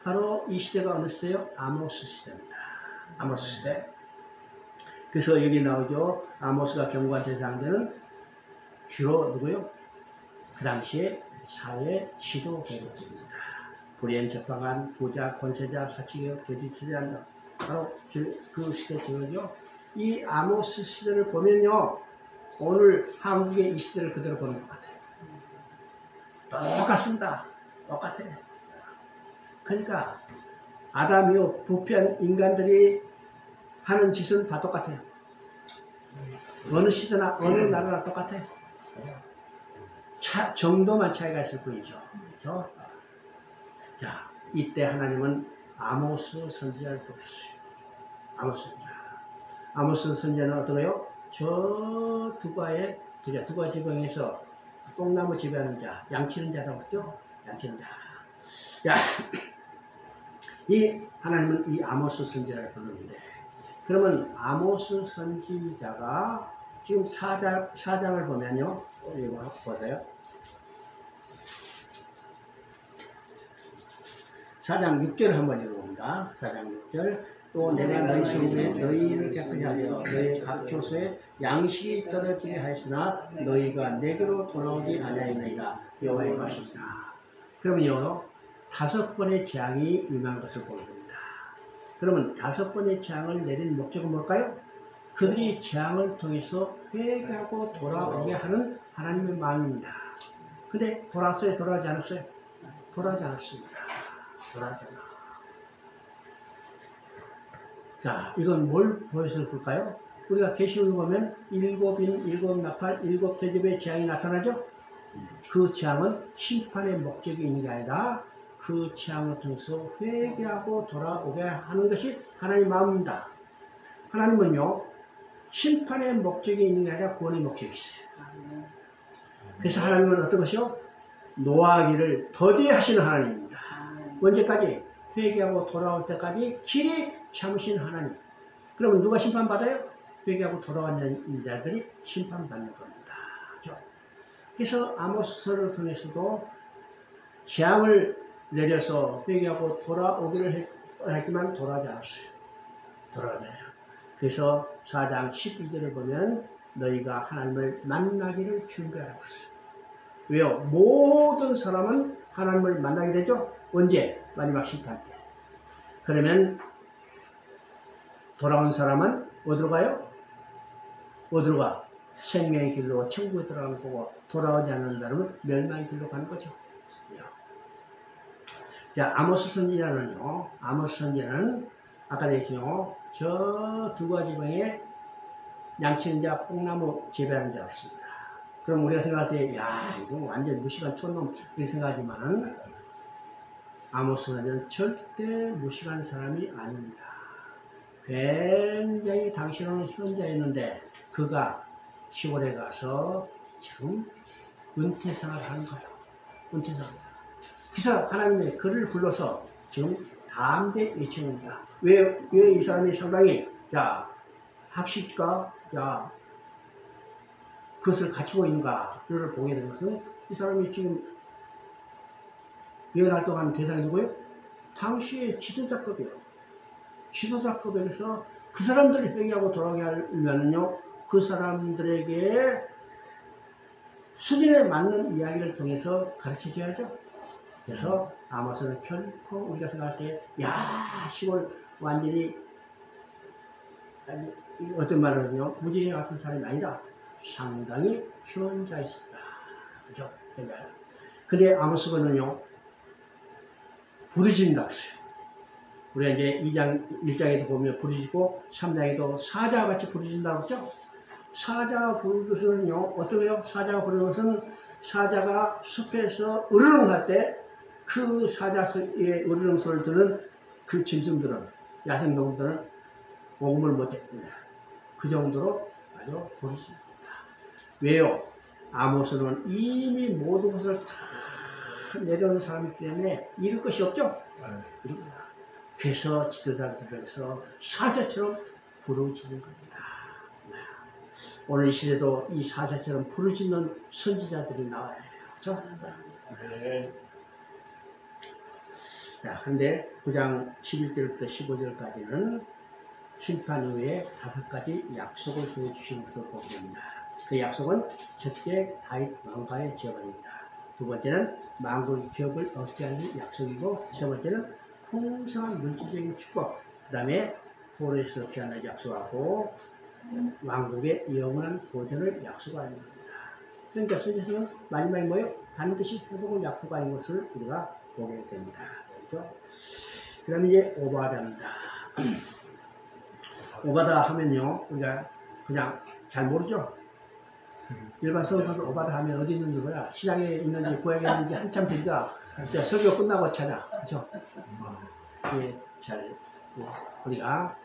바로 이 시대가 어느 시대요? 아모스 시대입니다. 아모스 시대. 그래서 여기 나오죠. 아모스가 경고한 대상자는 주로 누구요? 그 당시에 사회 지도계급입니다. 불의한 재판관, 부자, 권세자, 사치기업, 교직수장, 바로 그 시대 지도죠. 이 아모스 시대를 보면요, 오늘 한국의 이 시대를 그대로 보는 것 같아요. 똑같습니다. 똑같아요. 그러니까 아담이요, 부패한 인간들이 하는 짓은 다 똑같아요. 어느 시대나 어느 나라나 똑같아요. 정도만 차이가 있을 뿐이죠. 그렇죠? 자, 이때 하나님은 아모스 선지자를 뽑으셨어요. 아모스 선지자. 아모스 선지자는 어떤가요? 저 두가의 두가 지방에서 뽕나무 지배하는 자, 양치는 자라고 했죠? 양치는 자. 야, 이 하나님은 이 아모스 선지자를 불렀는데, 그러면 아모스 선지자가 지금 4장을 보면요, 이거 보세요. 4장 6절을 한번 읽어봅니다. 4장 6절. 또 내가 너희 성에 너희를 깨끗이 하여 너희 각 처소에 양식이 떨어지게 하였으나 너희가 내게로 돌아오지 아니하였나이다. 여호와의 말씀이다. 그러면요, 5번의 재앙이 임한 것을 보여줍니다. 그러면 5번의 재앙을 내린 목적은 뭘까요? 그들이 재앙을 통해서 회개하고 돌아오게 하는 하나님의 마음입니다. 근데 돌아왔어요? 돌아오지 않았어요? 돌아오지 않았습니다. 돌아오지 않아. 자, 이건 뭘 보여서 볼까요? 우리가 계시록을 보면 7인, 7나팔, 7대접의 재앙이 나타나죠? 그 재앙은 심판의 목적이 있는 게 아니라 그 재앙을 통해서 회개하고 돌아오게 하는 것이 하나님의 마음입니다. 하나님은요, 심판의 목적이 있는 게 아니라 구원의 목적이 있어요. 그래서 하나님은 어떤 것이요? 노하기를 더디게 하시는 하나님입니다. 언제까지? 회개하고 돌아올 때까지 길이 참으신 하나님. 그러면 누가 심판받아요? 회개하고 돌아간 자들이 심판받는 겁니다. 그렇죠? 그래서 아모스서를 통해서도 재앙을 내려서 회개하고 돌아오기를 했지만 돌아가지 않았어요. 돌아가잖아요. 그래서 4장 12절을 보면 너희가 하나님을 만나기를 준비하라고 했어요. 왜요? 모든 사람은 하나님을 만나게 되죠? 언제? 마지막 심판 때. 그러면 돌아온 사람은 어디로 가요? 어디로 가? 생명의 길로 천국에 들어가는 거고, 돌아오지 않는 사람은 멸망의 길로 가는 거죠. 자, 아모스 선지자는요, 아모스 선지자는 아까 얘기했죠. 저 두 가지 방에 양치는 자, 뽕나무 재배하는 자였습니다. 그럼 우리가 생각할 때, 야, 이거 완전 무식한 촌놈, 이렇게 생각하지만, 아모스 선지자는 절대 무식한 사람이 아닙니다. 굉장히 당신은 현자였는데, 그가 시골에 가서 지금 은퇴생활을 하는 거예요. 은퇴생활. 그래서 하나님의 그를 불러서 지금 담대 외치는다. 왜 이 사람이 상당히, 자, 학식과, 자, 그것을 갖추고 있는가를 보게 되는 것은 이 사람이 지금 예언 활동하는 대상이 누구예요? 당시의 지도자급이에요. 지도자급에서 그 사람들을 회개하고 돌아오게 하려면요, 그 사람들에게 수준에 맞는 이야기를 통해서 가르쳐 줘야죠. 그래서 아모스는 결코 우리가 생각할 때, 야, 시골 완전히, 어떤 말은요, 무지개 같은 사람이 아니라 상당히 현자였습니다. 그죠? 근데 아모스는요, 부르짖는다 했어요. 우리가 이제 1장에도 보면 부르짖고, 3장에도 사자와 같이 부르짖는다고 했죠? 사자가 부르는 것은요, 어떠해요? 사자가 부르는 것은 사자가 숲에서 으르렁할 때 그 사자의 으르렁 소리를 듣는 그 짐승들은, 야생동물들은 목음을 못 잡습니다. 그 정도로 아주 부르짖습니다. 왜요? 아모스는 이미 모든 것을 다 내려오는 사람이기 때문에 잃을 것이 없죠? 그래서 지도자들에서 사자처럼 부르짖는 겁니다. 오늘 이 시대도 이 사자처럼 부르짖는 선지자들이 나와요. 그렇죠? 네. 자, 근데 9장 11절부터 15절까지는 심판 이후에 5가지 약속을 보여주신 것을 보게 됩니다. 그 약속은 첫째, 다윗 왕가의 지어입니다. 두 번째는 만국의 기업을 얻게 하는 약속이고, 세 번째는 풍성한 물질적인 축복, 그 다음에 포로에서 귀환을 약속하고, 왕국의 영원한 보존을 약속하는 겁니다. 그러니까 선지서는 마지막에 뭐예요? 반드시 회복을 약속하는 것을 우리가 보게 됩니다. 그렇죠? 그 다음에 이제 오바다입니다. 오바다 하면요, 우리가 그냥 잘 모르죠? 일반 성도들 오바다 하면 어디 있는지 몰라. 시장에 있는지 구역에 있는지 한참 들다 설교 끝나고 찾아. 그렇죠? 잘, 우리가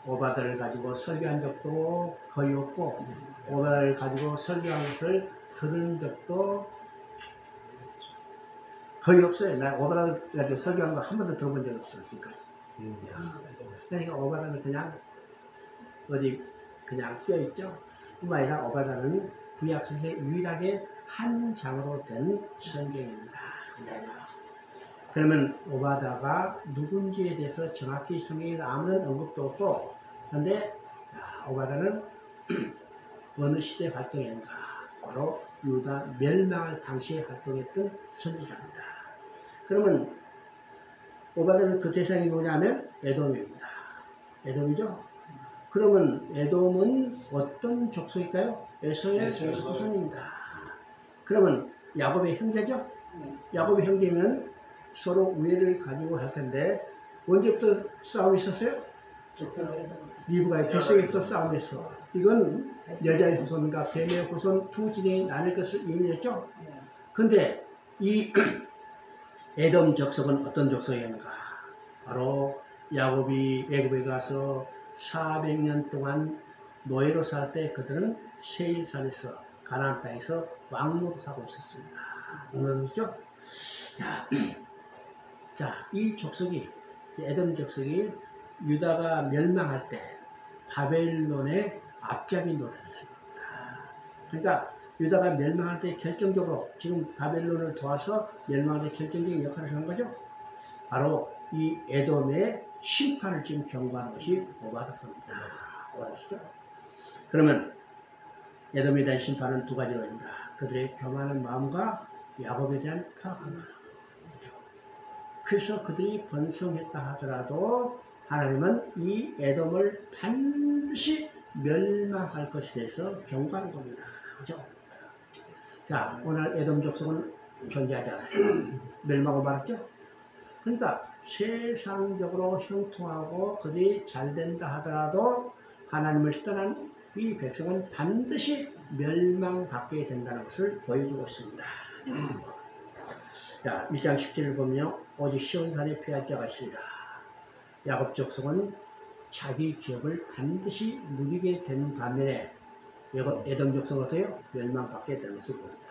오바다를 가지고 설교한 적도 거의 없고, 오바다를 가지고 설교한 것을 들은 적도 거의 없어요. 나 오바다를 가지고 설교한 거 한 번도 들어본 적 없어요. 지금까지. 그러니까 오바다는 그냥 어디 그냥 쓰여있죠. 뿐만 아니라 오바다는 구약성에 유일하게 한 장으로 된 성경입니다. 그러면 오바다가 누군지에 대해서 정확히 성경에 아무런 언급도 없고, 그런데 오바다는 어느 시대 활동했는가? 바로 유다 멸망을 당시에 활동했던 선지자입니다. 그러면 오바다는 그 대상이 누구냐면 에돔입니다. 에돔이죠? 그러면 에돔은 어떤 족속일까요? 에서의 후손입니다. 그러면 야곱의 형제죠? 야곱의 형제면 서로 우애를 가지고 할 텐데, 언제부터 싸움이 있었어요? 리브가의 뱃속에부터 싸움이 있어. 이건 여자의 후손과 뱀의 후손 두 진영이 나눌 것을 의미했죠? 근데 이 에돔 족속은 어떤 족속이었는가? 바로 야곱이 애굽에 가서 400년 동안 노예로 살 때 그들은 세일산에서 가나안 땅에서 왕노로 살고 있었습니다. 오늘은죠? 자, 이 족속이, 에돔 족속이 유다가 멸망할 때, 바벨론의 앞잡이 노릇을 했습니다. 그러니까 유다가 멸망할 때 결정적으로 지금 바벨론을 도와서 멸망할 때 결정적인 역할을 한 거죠. 바로 이 에돔의 심판을 지금 경고하는 것이 오바드서입니다. 오바드서죠. 그러면 에돔에 대한 심판은 두 가지로 입니다. 그들의 교만한 마음과 야곱에 대한 파악한 것. 그래서 그들이 번성했다 하더라도 하나님은 이 에돔을 반드시 멸망할 것에 대해서 경고하는 겁니다. 그죠? 자, 오늘 에돔 족속은 존재하지 않아요. 멸망을 말했죠? 그러니까 세상적으로 형통하고 그들이 잘 된다 하더라도 하나님을 떠난 이 백성은 반드시 멸망받게 된다는 것을 보여주고 있습니다. 자, 1장 17을 보면 오직 시온산에 피할 자가 있습니다. 야곱 족속은 자기 기업을 반드시 누리게 된 반면에 에돔 족속은 어때요? 멸망받게 되는 것을 봅니다.